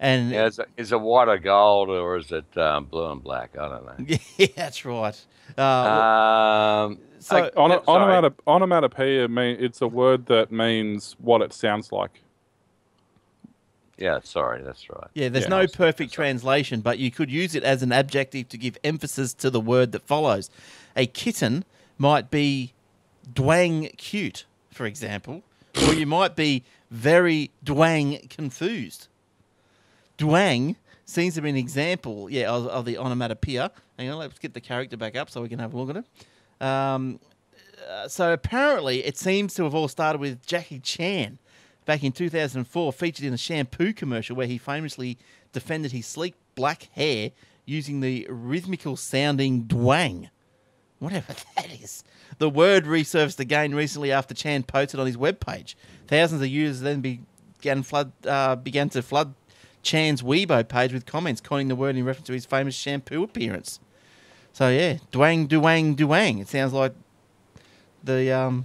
And yeah, is it white or gold, or is it blue and black? I don't know. Yeah, that's right. So onomatopoeia it's a word that means what it sounds like. Yeah, sorry, that's right. Yeah, there's no perfect translation, but you could use it as an adjective to give emphasis to the word that follows. A kitten might be dwang cute, for example, or you might be very dwang confused. Dwang seems to be an example, of the onomatopoeia. Hang on, let's get the character back up so we can have a look at it. So apparently it seems to have all started with Jackie Chan back in 2004, featured in a shampoo commercial where he famously defended his sleek black hair using the rhythmical sounding dwang. Whatever that is. The word resurfaced again recently after Chan posted on his webpage. Thousands of users then began to flood Chan's Weibo page with comments coining the word in reference to his famous shampoo appearance. So yeah, dwang, duang, duang. It sounds like the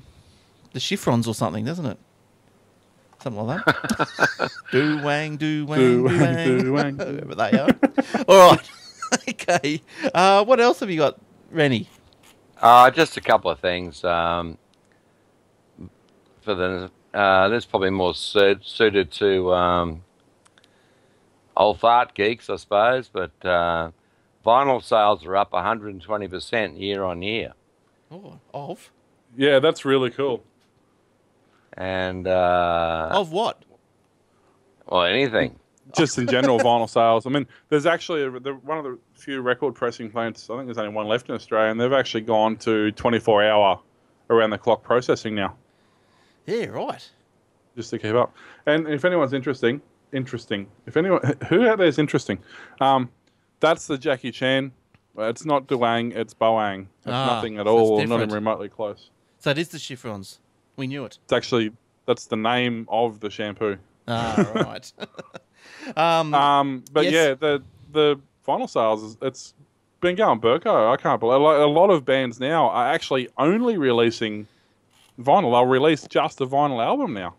chiffrons or something, doesn't it? Something like that. Duang, duang, duang. Whatever they are. All right. Okay. What else have you got, Rennie? Just a couple of things. For the That's probably more suited to old fart geeks, I suppose. But vinyl sales are up 120% year on year. Oh, of? Yeah, that's really cool. And Of what? well, anything. Just in general, vinyl sales. I mean, there's actually one of the few record pressing plants, I think there's only one left in Australia, and they've actually gone to 24-hour around-the-clock processing now. Yeah, right. Just to keep up. And if anyone's interesting, if anyone, who out there is interesting, that's the Jackie Chan. It's not Duang, it's Boang. It's nothing at so it's all, not even different. remotely close. So it is the chiffons. We knew it. It's actually, that's the name of the shampoo. Right. But yes. yeah, the vinyl sales, it's been going Burko. I can't believe a lot of bands now are actually only releasing vinyl. They'll release just a vinyl album now.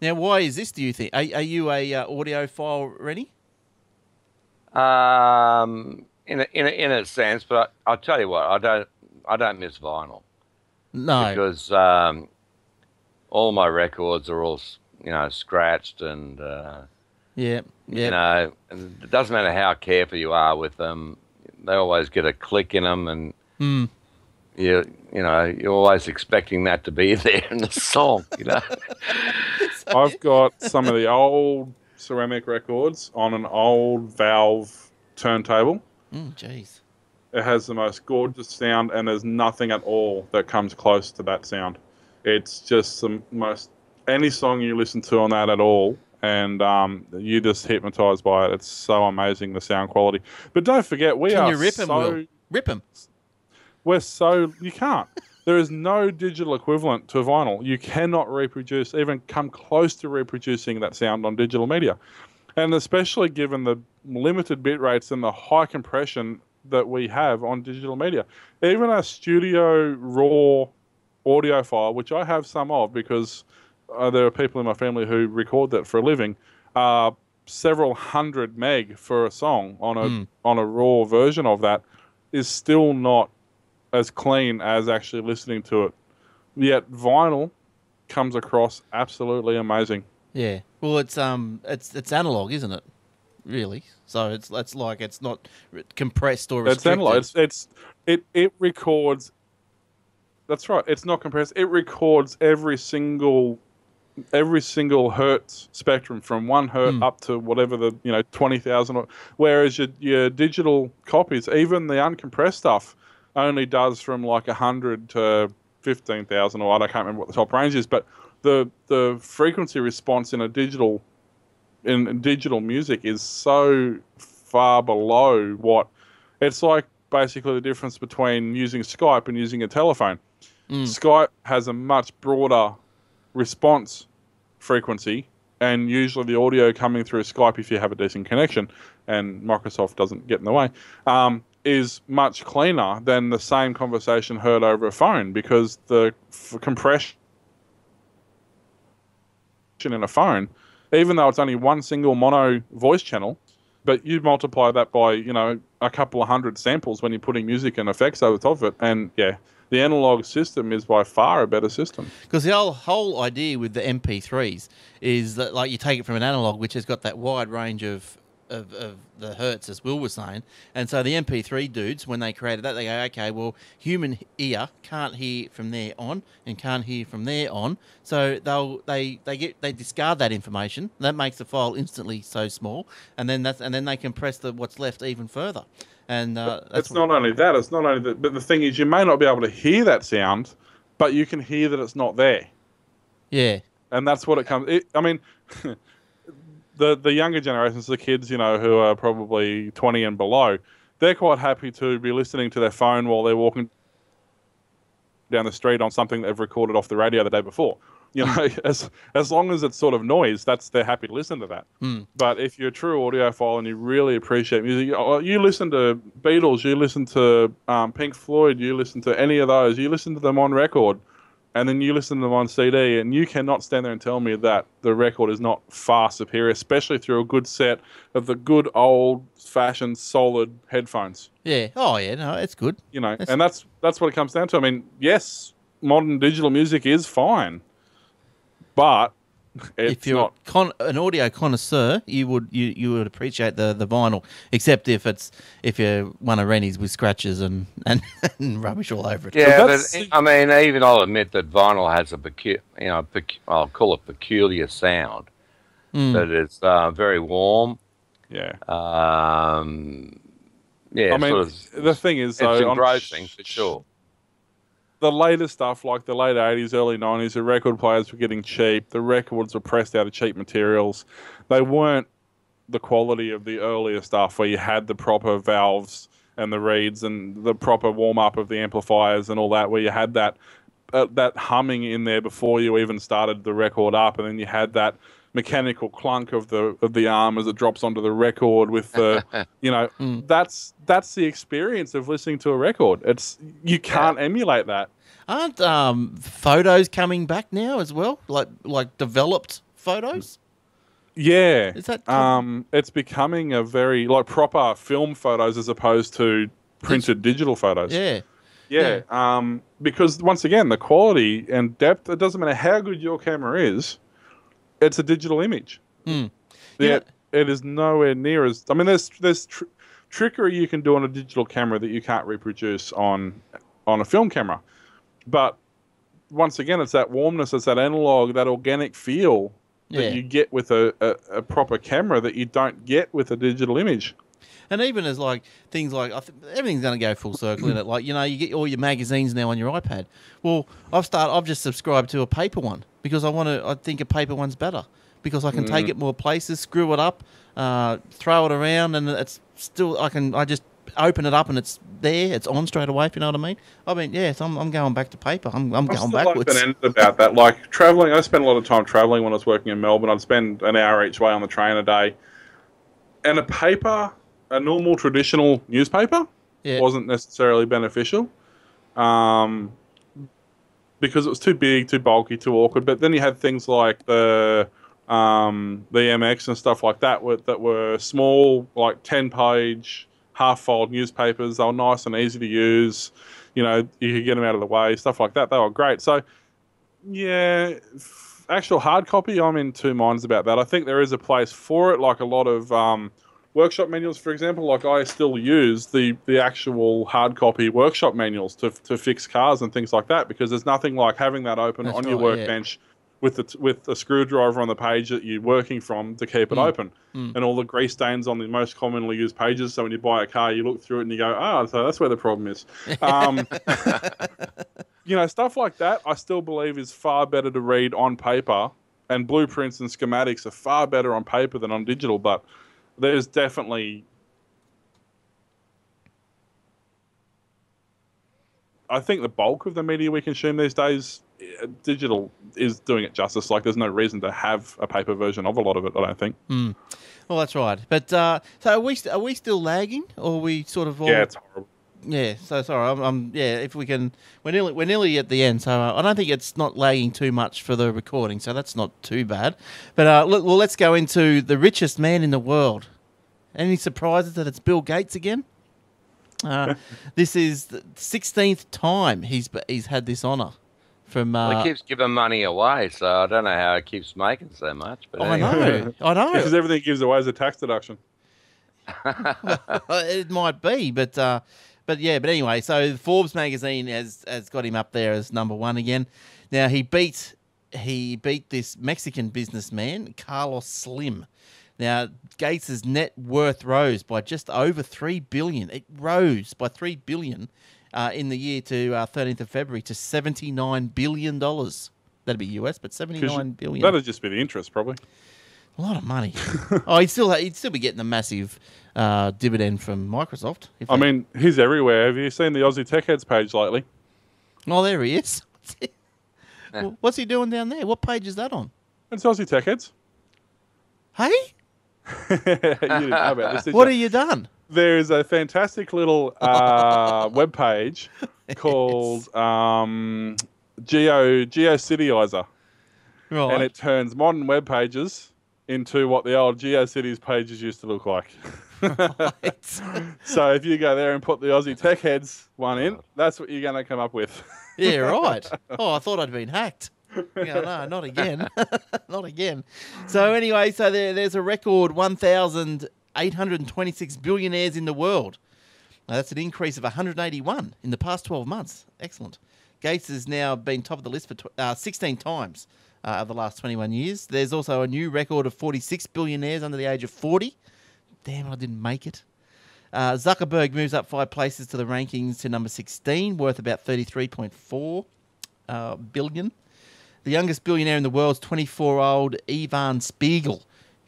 Now, why is this, do you think? Are you a audiophile, Rennie? In a sense, but I'll tell you what, I don't miss vinyl. No. Because all my records are all, scratched and, Yeah. and it doesn't matter how careful you are with them, they always get a click in them, and you're always expecting that to be there in the song, I've got some of the old ceramic records on an old Valve turntable. Jeez. It has the most gorgeous sound, and there's nothing at all that comes close to that sound. It's just the most, any song you listen to on that at all, and you just hypnotized by it. It's so amazing, the sound quality. But don't forget, Can you rip him, Will? Rip him. You can't. There is no digital equivalent to vinyl. You cannot reproduce, even come close to reproducing that sound on digital media. And especially given the limited bit rates and the high compression that we have on digital media. Even a studio raw audio file, which I have some of because there are people in my family who record that for a living, several hundred meg for a song on a raw version of that is still not as clean as actually listening to it. Yet vinyl comes across absolutely amazing. Yeah. Well, it's analog, isn't it? Really. So it's like it's not compressed or restricted. It's analog. It records. That's right. It's not compressed. It records every single hertz spectrum from 1 hertz up to whatever the 20,000. Whereas your digital copies, even the uncompressed stuff, only does from like 100 to 15,000 or I can't remember what the top range is, but the frequency response in digital music is so far below what it's like. Basically, the difference between using Skype and using a telephone. Skype has a much broader response frequency, and usually the audio coming through Skype, if you have a decent connection, and Microsoft doesn't get in the way, is much cleaner than the same conversation heard over a phone, because the compression in a phone, even though it's only one single mono voice channel, but you multiply that by, a couple of hundred samples when you're putting music and effects over top of it, and the analog system is by far a better system. Because the whole idea with the MP3s is that, like, you take it from an analog, which has got that wide range of the hertz, as Will was saying, and so the MP3 dudes, when they created that, they go, okay, well, human ear can't hear from there on and can't hear from there on, so they discard that information. That makes the file instantly so small, and then they compress what's left even further. And it's not only that, but the thing is, you may not be able to hear that sound, but you can hear that it's not there. Yeah, and that's what it comes. I mean. The younger generations, the kids, who are probably 20 and below, they're quite happy to be listening to their phone while they're walking down the street on something they've recorded off the radio the day before. As long as it's sort of noise, they're happy to listen to that. But if you're a true audiophile and you really appreciate music, you listen to Beatles, you listen to Pink Floyd, you listen to any of those, you listen to them on record, and then you listen to them on CD, and you cannot stand there and tell me that the record is not far superior, especially through a good set of the good old-fashioned solid headphones. Yeah. Oh, yeah. No, it's good. And that's what it comes down to. I mean, yes, modern digital music is fine, but If you're an audio connoisseur, you would appreciate the vinyl, except if you're one of Rennie's with scratches and rubbish all over it. Yeah, but I mean, even I'll admit that vinyl has I'll call it peculiar sound. That it's very warm. Yeah. Yeah. I mean, the thing is, though, it's engrossing for sure. The later stuff, like the late 80s, early 90s, the record players were getting cheap. The records were pressed out of cheap materials. They weren't the quality of the earlier stuff where you had the proper valves and the reeds and the proper warm-up of the amplifiers and all that, where you had that humming in there before you even started the record up, and then you had that mechanical clunk of the arm as it drops onto the record with the that's the experience of listening to a record. You can't emulate that. Aren't photos coming back now as well, like developed photos? Yeah. Is that it's becoming a very proper film photos as opposed to printed digital photos. Yeah. Because once again, the quality and depth, it doesn't matter how good your camera is, it's a digital image. Yeah, it is nowhere near as... I mean, there's trickery you can do on a digital camera that you can't reproduce on a film camera. But once again, it's that warmness, it's that analog, that organic feel that you get with a proper camera that you don't get with a digital image. And even as things like everything's going to go full circle in it. You get all your magazines now on your iPad. Well, I've just subscribed to a paper one because I think a paper one's better because I can take it more places, screw it up, throw it around, and it's still I just open it up and it's there, it's on straight away. If you know what I mean. I mean, yes, I'm going back to paper. I'm going backwards. I've been about that. Like traveling, I spent a lot of time traveling when I was working in Melbourne. I'd spend an hour each way on the train a day, and a normal traditional newspaper wasn't necessarily beneficial because it was too big, too bulky, too awkward. But then you had things like the MX and stuff like that that were small, like 10-page, half-fold newspapers. They were nice and easy to use. You could get them out of the way, stuff like that. They were great. So, yeah, actual hard copy, I'm in two minds about that. I think there is a place for it, like a lot of... workshop manuals, for example, like I still use the actual hard copy workshop manuals to fix cars and things like that, because there's nothing like having that open your workbench with a screwdriver on the page that you're working from to keep it open, and all the grease stains on the most commonly used pages. So when you buy a car, you look through it and you go, so that's where the problem is. Stuff like that I still believe is far better to read on paper, and blueprints and schematics are far better on paper than on digital, but there's definitely... I think the bulk of the media we consume these days, digital is doing it justice. Like, there's no reason to have a paper version of a lot of it, I don't think. Well, that's right. But so are we still lagging, or are we sort of all... Yeah, it's horrible. Yeah, so sorry. If we can... We're nearly at the end, so I don't think it's not lagging too much for the recording, so that's not too bad. But let's go into the richest man in the world. Any surprises that it's Bill Gates again? This is the 16th time he's had this honour. He keeps giving money away, so I don't know how he keeps making so much. But I know. Because everything he gives away is a tax deduction. It might be, but anyway, so Forbes magazine has got him up there as number one again. Now he beat this Mexican businessman, Carlos Slim. Now Gates's net worth rose by just over $3 billion. It rose by $3 billion in the year to 13th of February to $79 billion. That'd be US, but $79 billion. That'd just be the interest, probably. A lot of money. He'd still be getting a massive dividend from Microsoft. I mean, he's everywhere. Have you seen the Aussie Tech Heads page lately? Oh, there he is. What's he doing down there? What page is that on? It's Aussie Tech Heads. Hey? You didn't know about this, did What you? have you done? There's a fantastic little web page called GeoCityizer. Right. And it turns modern web pages into what the old GeoCities pages used to look like. Right. So if you go there and put the Aussie Tech Heads one in, that's what you're going to come up with. Yeah, right. Oh, I thought I'd been hacked. Yeah, no, not again. Not again. So anyway, there's a record 1,826 billionaires in the world. Now, that's an increase of 181 in the past 12 months. Excellent. Gates has now been top of the list for 16 times over the last 21 years. There's also a new record of 46 billionaires under the age of 40. Damn, I didn't make it. Zuckerberg moves up 5 places to the rankings to number 16, worth about 33.4 billion. The youngest billionaire in the world is 24-year-old Ivan Spiegel,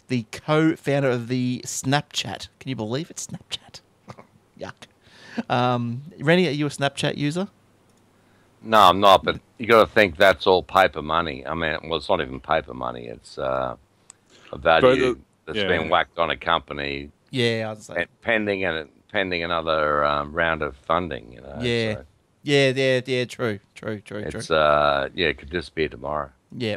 the co-founder of the Snapchat. Can you believe it? Snapchat. Yuck. Rennie, are you a Snapchat user? No, I'm not, but you got to think that's all paper money. I mean, well, it's not even paper money. It's a value that's been whacked on a company. Yeah, I'd say. Pending another round of funding, you know. Yeah. So Yeah, true. it's, it could disappear tomorrow. Yeah.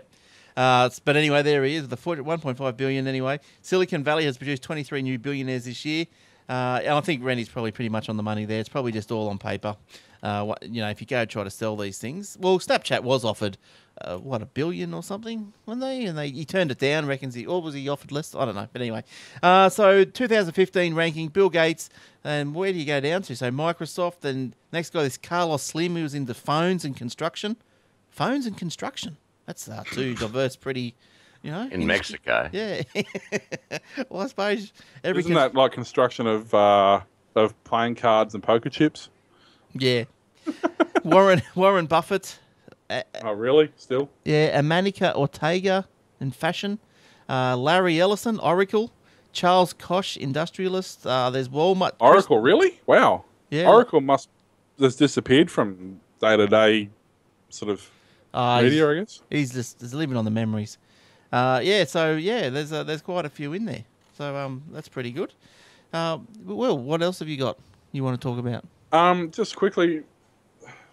But anyway, there he is, the 1.5 billion anyway. Silicon Valley has produced 23 new billionaires this year. And I think Rennie's probably pretty much on the money there. It's probably just all on paper. If you go try to sell these things. Well, Snapchat was offered, $1 billion or something, weren't they? And he turned it down, reckons or was he offered less? I don't know. But anyway. So 2015 ranking, Bill Gates. And where do you go down to? So Microsoft. And next guy is Carlos Slim, who was into phones and construction. Phones and construction. That's too diverse, pretty... in Mexico. Yeah. Well, I suppose Isn't that like construction of playing cards and poker chips? Yeah. Warren Buffett. Oh, really? Still? Yeah. Amanica Ortega in fashion. Larry Ellison, Oracle. Charles Koch, industrialist. There's Walmart. Oracle, really? Wow. Yeah. Oracle must has disappeared from day-to-day sort of media, I guess. He's living on the memories. There's quite a few in there. So that's pretty good. Will, what else have you got you want to talk about? Just quickly,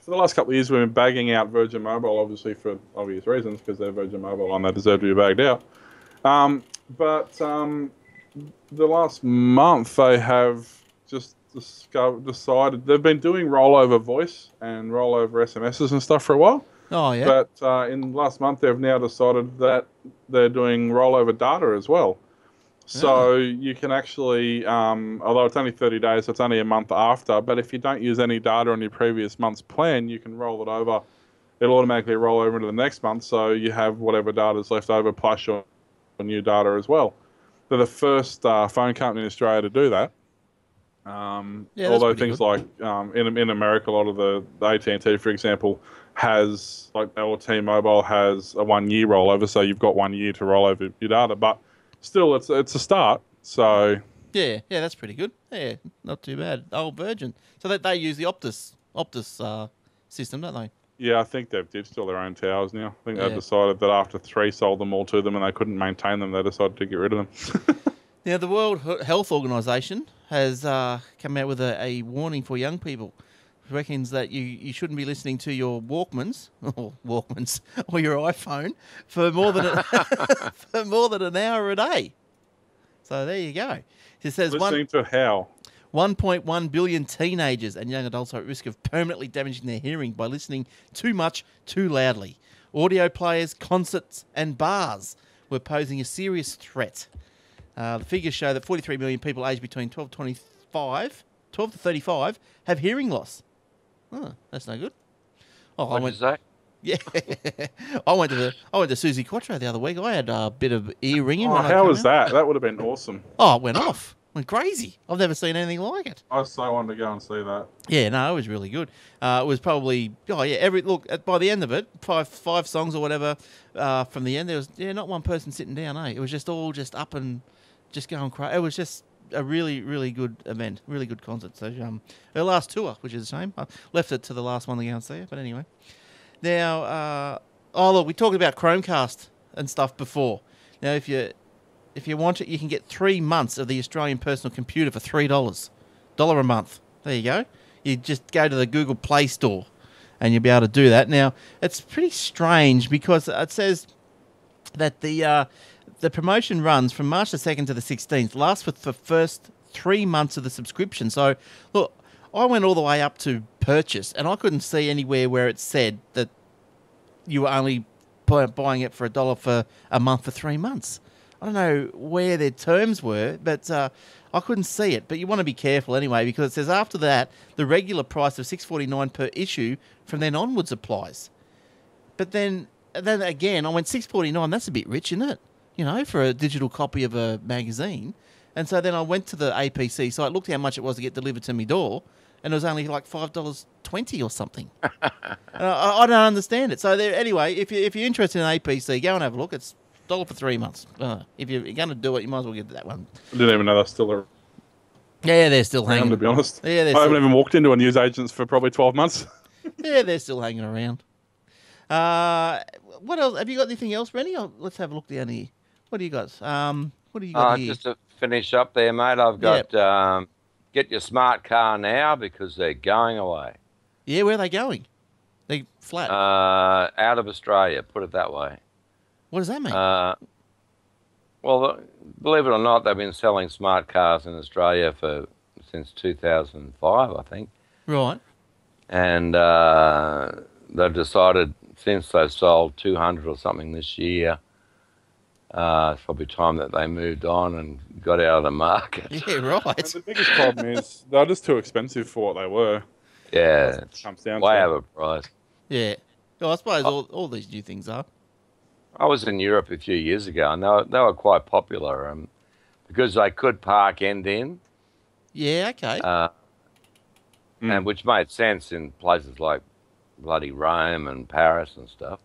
for the last couple of years, we've been bagging out Virgin Mobile, obviously for obvious reasons, because they're Virgin Mobile and they deserve to be bagged out. But the last month, they have just decided they've been doing rollover voice and rollover SMSs and stuff for a while. Oh, yeah. But in last month, they've now decided that they're doing rollover data as well. So you can actually, although it's only 30 days, it's only a month after, but if you don't use any data on your previous month's plan, you can roll it over. It'll automatically roll over into the next month, so you have whatever data's left over plus your new data as well. They're the first phone company in Australia to do that. Although things good. Like in America, a lot of the AT&T, for example, has, like, or T-Mobile has a 1 year rollover, so you've got 1 year to roll over your data. But still, it's a start. So yeah, that's pretty good. Yeah, not too bad. Oh, Virgin. So they use the Optus system, don't they? Yeah, I think they've ditched all their own towers now. I think they've decided that after 3 sold them all to them and they couldn't maintain them, they decided to get rid of them. Now, the World Health Organization has come out with a warning for young people. It reckons that you shouldn't be listening to your Walkmans or your iPhone for more than an hour a day. So there you go. It says listening to how? 1.1 billion teenagers and young adults are at risk of permanently damaging their hearing by listening too much, too loudly. Audio players, concerts, and bars were posing a serious threat. The figures show that 43 million people aged between 12 to 35 have hearing loss. Oh, that's no good. Oh, what did you say? Yeah, I went to Susie Quattro the other week. I had a bit of ear ringing. Oh, how was that? That would have been awesome. Oh, it went off. Went crazy. I've never seen anything like it. I so wanted to go and see that. Yeah, no, it was really good. It was probably by the end of it, five songs or whatever. From the end, there was not one person sitting down. It was just all just up and just going crazy. It was just a really, really good event, really good concert. So her last tour, which is a shame. I left it to the last one to go and see it. But anyway, now look, we talked about Chromecast and stuff before. Now, if you want it, you can get 3 months of the Australian personal computer for $3 a month. There you go. You just go to the Google Play Store and you'll be able to do that. Now, it's pretty strange because it says that the promotion runs from March the 2nd to the 16th, lasts for the first 3 months of the subscription. So, look, I went all the way up to purchase and I couldn't see anywhere where it said that you were only buying it for $1 for a month for 3 months. I don't know where their terms were, but I couldn't see it. But you want to be careful anyway, because it says after that, the regular price of $6.49 per issue from then onwards applies. But then again, I went $6.49. That's a bit rich, isn't it? You know, for a digital copy of a magazine. And so then I went to the APC site, looked how much it was to get delivered to my door, and it was only like $5.20 or something. And I don't understand it. So anyway, if you're interested in APC, go and have a look. It's $1 for 3 months. If you're going to do it, you might as well get that one. I didn't even know that's still around, Yeah, they're still hanging. to be honest. Yeah, I haven't even walked into a newsagent's for probably 12 months. Yeah, they're still hanging around. What else? Have you got anything else, Rennie? Let's have a look down here. What do you got? What do you got here? Just to finish up there, mate, I've got get your smart car now because they're going away. Yeah, where are they going? They flat. Out of Australia, put it that way. What does that mean? Well, believe it or not, they've been selling smart cars in Australia since 2005, I think. Right. And they've decided, since they've sold 200 or something this year, it's probably time that they moved on and got out of the market. Yeah, right. And the biggest problem is they're just too expensive for what they were. Yeah, That's what it comes down way to. overpriced. Yeah. Well, I suppose all these new things are. I was in Europe a few years ago, and they were quite popular because they could park end in. Yeah, okay. And which made sense in places like bloody Rome and Paris and stuff.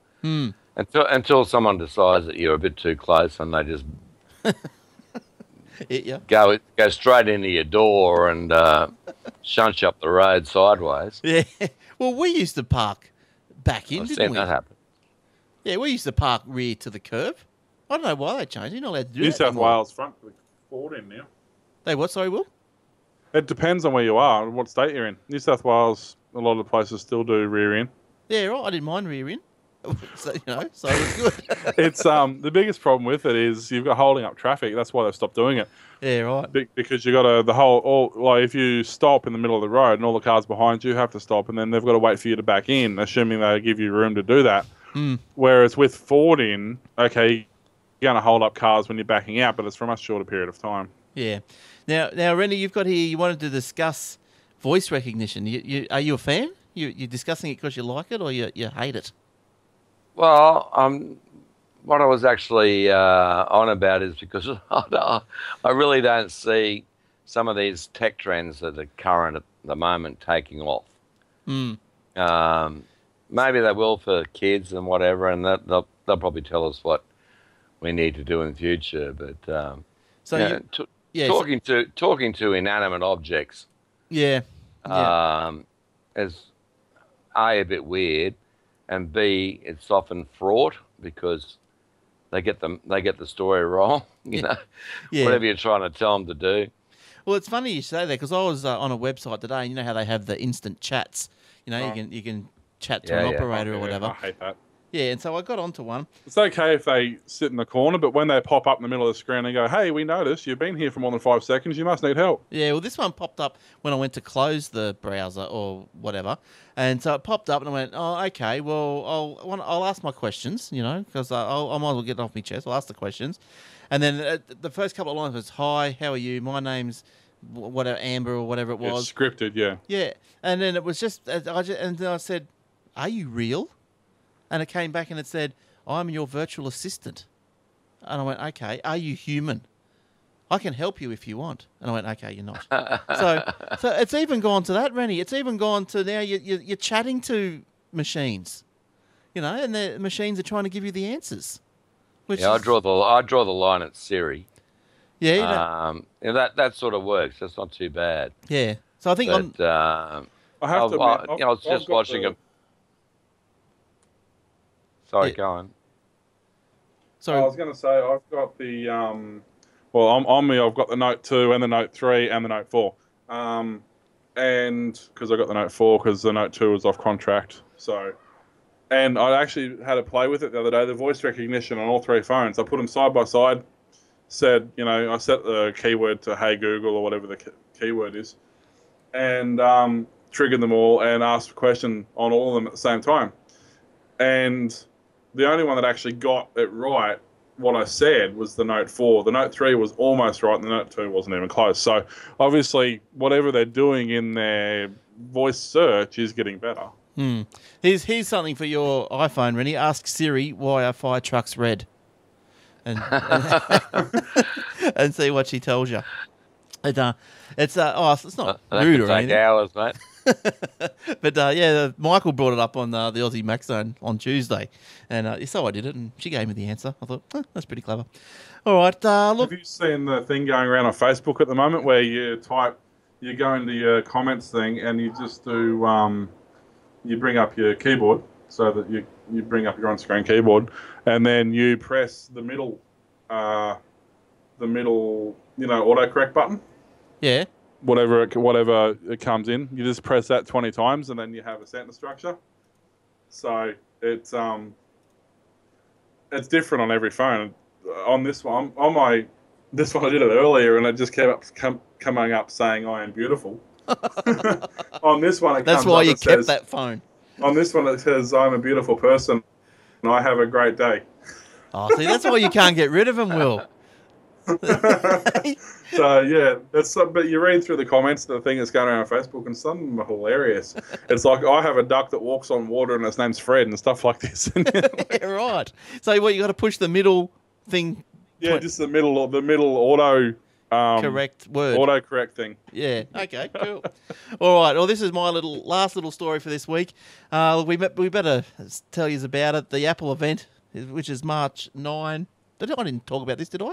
Until someone decides that you're a bit too close and they just Hit you. go straight into your door and shunch up the road sideways. Yeah. Well, we used to park back in, I've didn't seen we? that happen. Yeah, we used to park rear to the curb. I don't know why they changed. You're not allowed to do New that South anymore. Wales front with forward in now. They what? Sorry, Will? It depends on where you are and what state you're in. New South Wales, a lot of the places still do rear in. Yeah, right. I didn't mind rear in. So, so it was good. It's the biggest problem with it is you've got holding up traffic. That's why they've stopped doing it. Yeah, right. Because you got like if you stop in the middle of the road and all the cars behind you have to stop, and then they've got to wait for you to back in, assuming they give you room to do that. Whereas with forward in, okay, you're going to hold up cars when you're backing out, but it's for a much shorter period of time. Yeah. Now, Rennie, you've got here. You wanted to discuss voice recognition. Are you a fan? You're discussing it because you like it, or you hate it? Well, what I was actually on about is because I really don't see some of these tech trends that are current at the moment taking off. Maybe they will for kids and whatever, and they'll probably tell us what we need to do in the future. But talking to inanimate objects, yeah, is A, a bit weird, and B, it's often fraught because they get the story wrong. You know, whatever you're trying to tell them to do. Well, it's funny you say that because I was on a website today, and you know how they have the instant chats. You know, you can chat to an operator or whatever. I hate that. Yeah, and so I got onto one. It's okay if they sit in the corner, but when they pop up in the middle of the screen and go, "Hey, we noticed you've been here for more than 5 seconds. You must need help." Yeah, well, this one popped up when I went to close the browser or whatever, and so it popped up, and I went, "Oh, okay. Well, I'll ask my questions, you know, because I might as well get it off my chest. I'll ask the questions." And then the first couple of lines was, "Hi, how are you? My name's whatever, Amber or whatever it was." It's scripted, yeah. Yeah, and then it was and then I said, "Are you real?" And it came back and it said, "I'm your virtual assistant." And I went, "Okay, are you human? I can help you if you want." And I went, "Okay, you're not." So it's even gone to that, Rennie. It's even gone to now you're chatting to machines, you know, and the machines are trying to give you the answers. I draw the line at Siri. Yeah, that sort of works. That's not too bad. Yeah. So I think I have to admit, I was just watching a. Sorry, go on. Sorry. I was going to say I've got the well, on me I've got the Note 2 and the Note 3 and the Note 4, and because I got the Note 4 because the Note 2 was off contract, so. And I actually had a play with it the other day. The voice recognition on all 3 phones. I put them side by side. Said, you know, I set the keyword to "Hey Google" or whatever the keyword is, and triggered them all and asked a question on all of them at the same time. And the only one that actually got it right, what I said, was the Note 4. The Note 3 was almost right, and the Note 2 wasn't even close. So obviously, whatever they're doing in their voice search is getting better. Here's something for your iPhone, Rennie. Ask Siri why are fire trucks red, and and see what she tells you. It's not That rude could or take anything. hours, mate. But Michael brought it up on the Aussie Mac Zone on Tuesday, and so I did it, and she gave me the answer. I thought, that's pretty clever. All right, look. Have you seen the thing going around on Facebook at the moment where you go into your comments thing and you just do, you bring up your keyboard so that you bring up your on-screen keyboard, and then you press the middle, autocorrect button. Yeah. Whatever it comes in, you just press that 20 times, and then you have a sentence structure. So it's different on every phone. On this one, I did it earlier, and it just kept coming up saying "I am beautiful." On this one, That's why you kept that phone. On this one, it says "I'm a beautiful person, and I have a great day." Oh, see, that's why you can't get rid of them, Will. So yeah, but you read through the comments, the thing that's going around on Facebook, and some of them are hilarious. It's like, I have a duck that walks on water and his name's Fred, and stuff like this. Yeah, right. So what, you got to push the middle thing? Yeah, just the middle auto correct word. Autocorrect thing. Yeah. Okay. Cool. All right. Well, this is my last little story for this week. We better tell you about it. The Apple event, which is March 9. I didn't talk about this, did I?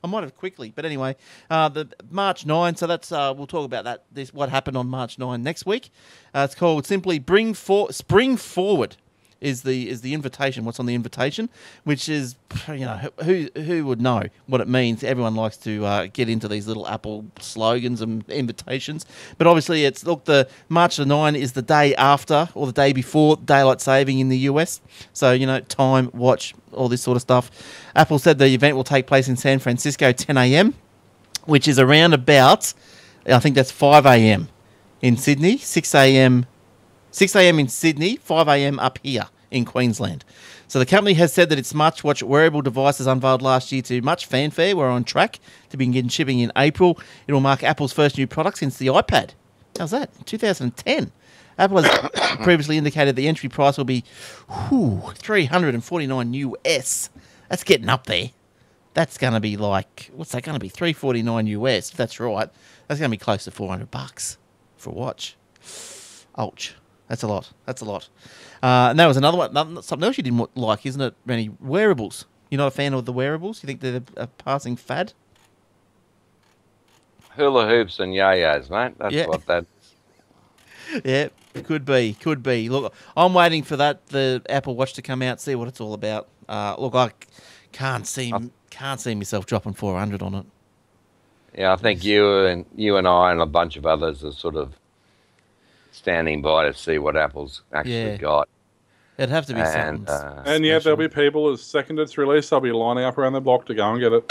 I might have quickly, but anyway, the March 9. So that's we'll talk about that. What happened on March 9 next week. It's called simply Spring Forward. Is the invitation? What's on the invitation? Which is, who would know what it means? Everyone likes to get into these little Apple slogans and invitations, but obviously the March the 9 is the day after or the day before daylight saving in the US. So time, watch, all this sort of stuff. Apple said the event will take place in San Francisco 10 a.m., which is around about, I think that's 5 a.m. in Sydney, 6 a.m. in Sydney, 5 a.m. up here in Queensland. So the company has said that its smartwatch wearable devices unveiled last year to much fanfare were on track to begin shipping in April. It will mark Apple's first new product since the iPad. How's that? 2010. Apple has previously indicated the entry price will be $349 US. That's getting up there. That's going to be like, what's that going to be? $349 US. If that's right, that's going to be close to $400 for a watch. Ouch. That's a lot. And that was another one. Something else you didn't like, isn't it, Rennie? Wearables. You're not a fan of the wearables? You think they're a passing fad? Hula hoops and yo-yos, mate. That's what that is. Yeah, could be. Look, I'm waiting for the Apple Watch to come out, see what it's all about. Look, I can't see myself dropping 400 on it. Yeah, I think you and I and a bunch of others are sort of standing by to see what Apple's actually got. It'd have to be something. And yeah, there'll be people, as second it's released, they'll be lining up around the block to go and get it.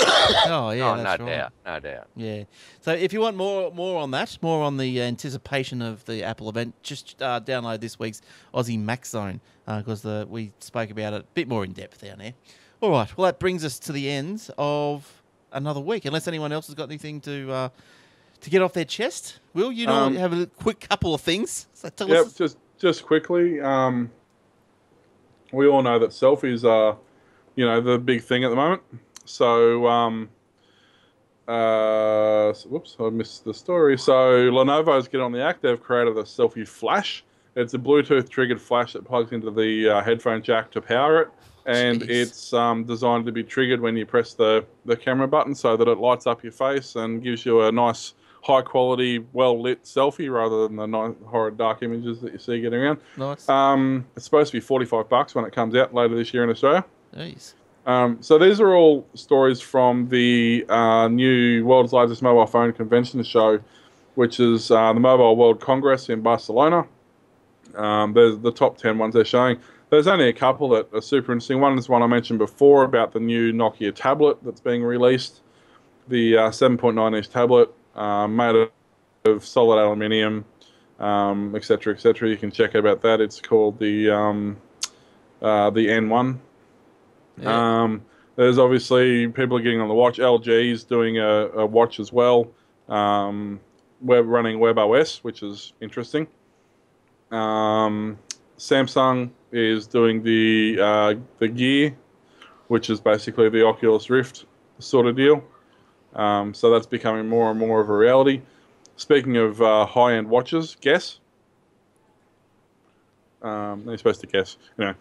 Oh yeah, that's no right. No doubt. Yeah. So if you want more on that, more on the anticipation of the Apple event, just download this week's Aussie Mac Zone because we spoke about it a bit more in depth down there. All right. Well, that brings us to the end of another week. Unless anyone else has got anything to get off their chest, Will, have a quick couple of things. So tell us. Just quickly. We all know that selfies are, the big thing at the moment. So, whoops, I missed the story. So, Lenovo's get on the act. They've created a selfie flash. It's a Bluetooth-triggered flash that plugs into the headphone jack to power it. And it's designed to be triggered when you press the camera button so that it lights up your face and gives you a nice, high-quality, well-lit selfie rather than the nice, horrid dark images that you see getting around. Nice. It's supposed to be $45 when it comes out later this year in Australia. Nice. So these are all stories from the new World's Largest Mobile Phone Convention show, which is the Mobile World Congress in Barcelona. There's the top 10 ones they're showing. There's only a couple that are super interesting. One is one I mentioned before about the new Nokia tablet that's being released, the 7.9-inch tablet. Made of solid aluminium, etc., etc. You can check out about that. It's called the N1 Yeah. There's obviously people are getting on the watch. LG's doing a watch as well. We're running WebOS, which is interesting. Samsung is doing the Gear, which is basically the Oculus Rift sort of deal. So that's becoming more and more of a reality. Speaking of high-end watches, guess. You're supposed to guess. Anyway,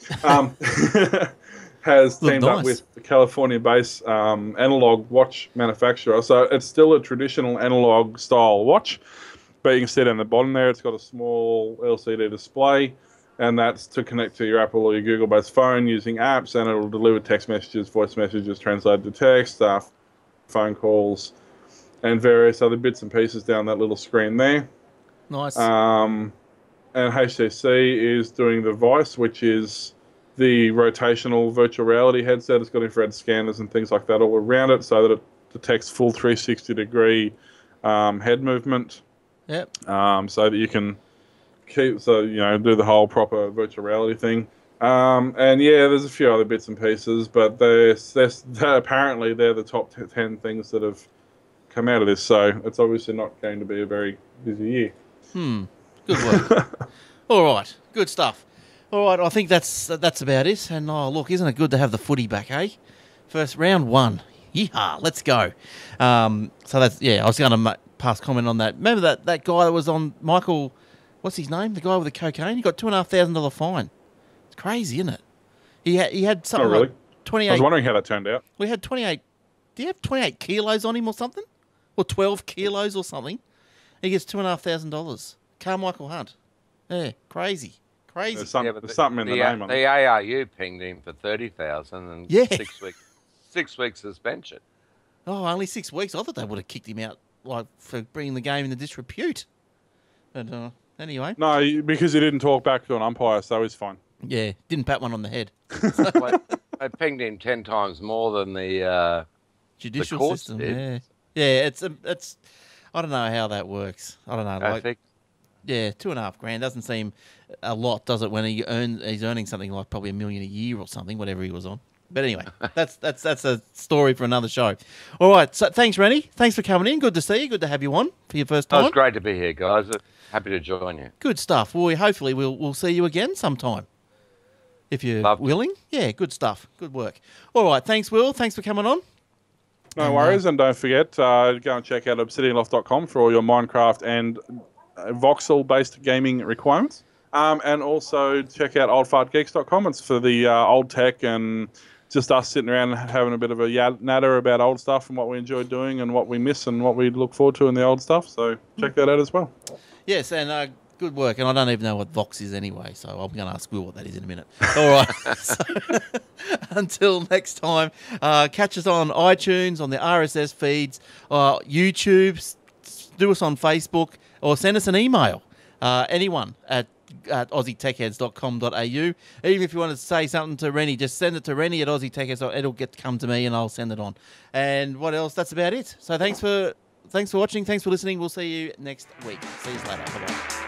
has teamed up with the California-based analog watch manufacturer. So it's still a traditional analog style watch, but you can see down the bottom there, it's got a small LCD display, and that's to connect to your Apple or your Google-based phone using apps, and it'll deliver text messages, voice messages, translated to text, phone calls, and various other bits and pieces down that little screen there. Nice. And HTC is doing the Vice, which is the rotational virtual reality headset. It's got infrared scanners and things like that all around it, so that it detects full 360-degree head movement. Yep. So that you can do the whole proper virtual reality thing. And yeah, there's a few other bits and pieces, but apparently they're the top 10 things that have come out of this. So it's obviously not going to be a very busy year. Good work. All right, good stuff. All right, I think that's about it. And look, isn't it good to have the footy back, eh? First round one. Yeehaw, let's go. So that's, I was going to pass comment on that. Remember that guy that was on Michael, what's his name? The guy with the cocaine? He got $2,500 fine. It's crazy, isn't it? He had something like 28. I was wondering how that turned out. We had 28. Do you have 28 kilos on him or something? Or 12 kilos or something? He gets $2,500. Carmichael Hunt. Yeah, crazy. There's something in the name on it. The ARU pinged him for $30,000 and 6 weeks suspension. Oh, only 6 weeks. I thought they would have kicked him out for bringing the game into disrepute. But anyway. No, because he didn't talk back to an umpire, so he's fine. Yeah, didn't pat one on the head. They pinged him 10 times more than the judicial system. Did. Yeah. It's. I don't know how that works. I don't know. Yeah, $2,500 doesn't seem a lot, does it? When he's earning something like probably $1 million a year or something, whatever he was on. But anyway, that's a story for another show. All right, so thanks, Rennie. Thanks for coming in. Good to see you. Good to have you on for your first time. It's great to be here, guys. Happy to join you. Good stuff. Well, hopefully we'll see you again sometime. If you're willing. Yeah, good stuff. Good work. All right, thanks, Will. Thanks for coming on. No worries, and don't forget, go and check out obsidianloft.com for all your Minecraft and voxel-based gaming requirements. And also check out oldfartgeeks.com. It's for the old tech and just us sitting around having a bit of a natter about old stuff and what we enjoy doing and what we miss and what we look forward to in the old stuff. So check that out as well. Yes, and good work. And I don't even know what Vox is anyway, so I'm going to ask Will what that is in a minute. All right. So, until next time, catch us on iTunes, on the RSS feeds, YouTube, do us on Facebook, or send us an email. Anyone at aussietechheads.com.au. Even if you want to say something to Rennie, just send it to Rennie at aussietechheads. It'll come to me and I'll send it on. And what else? That's about it. So thanks for watching. Thanks for listening. We'll see you next week. See you later. Bye-bye.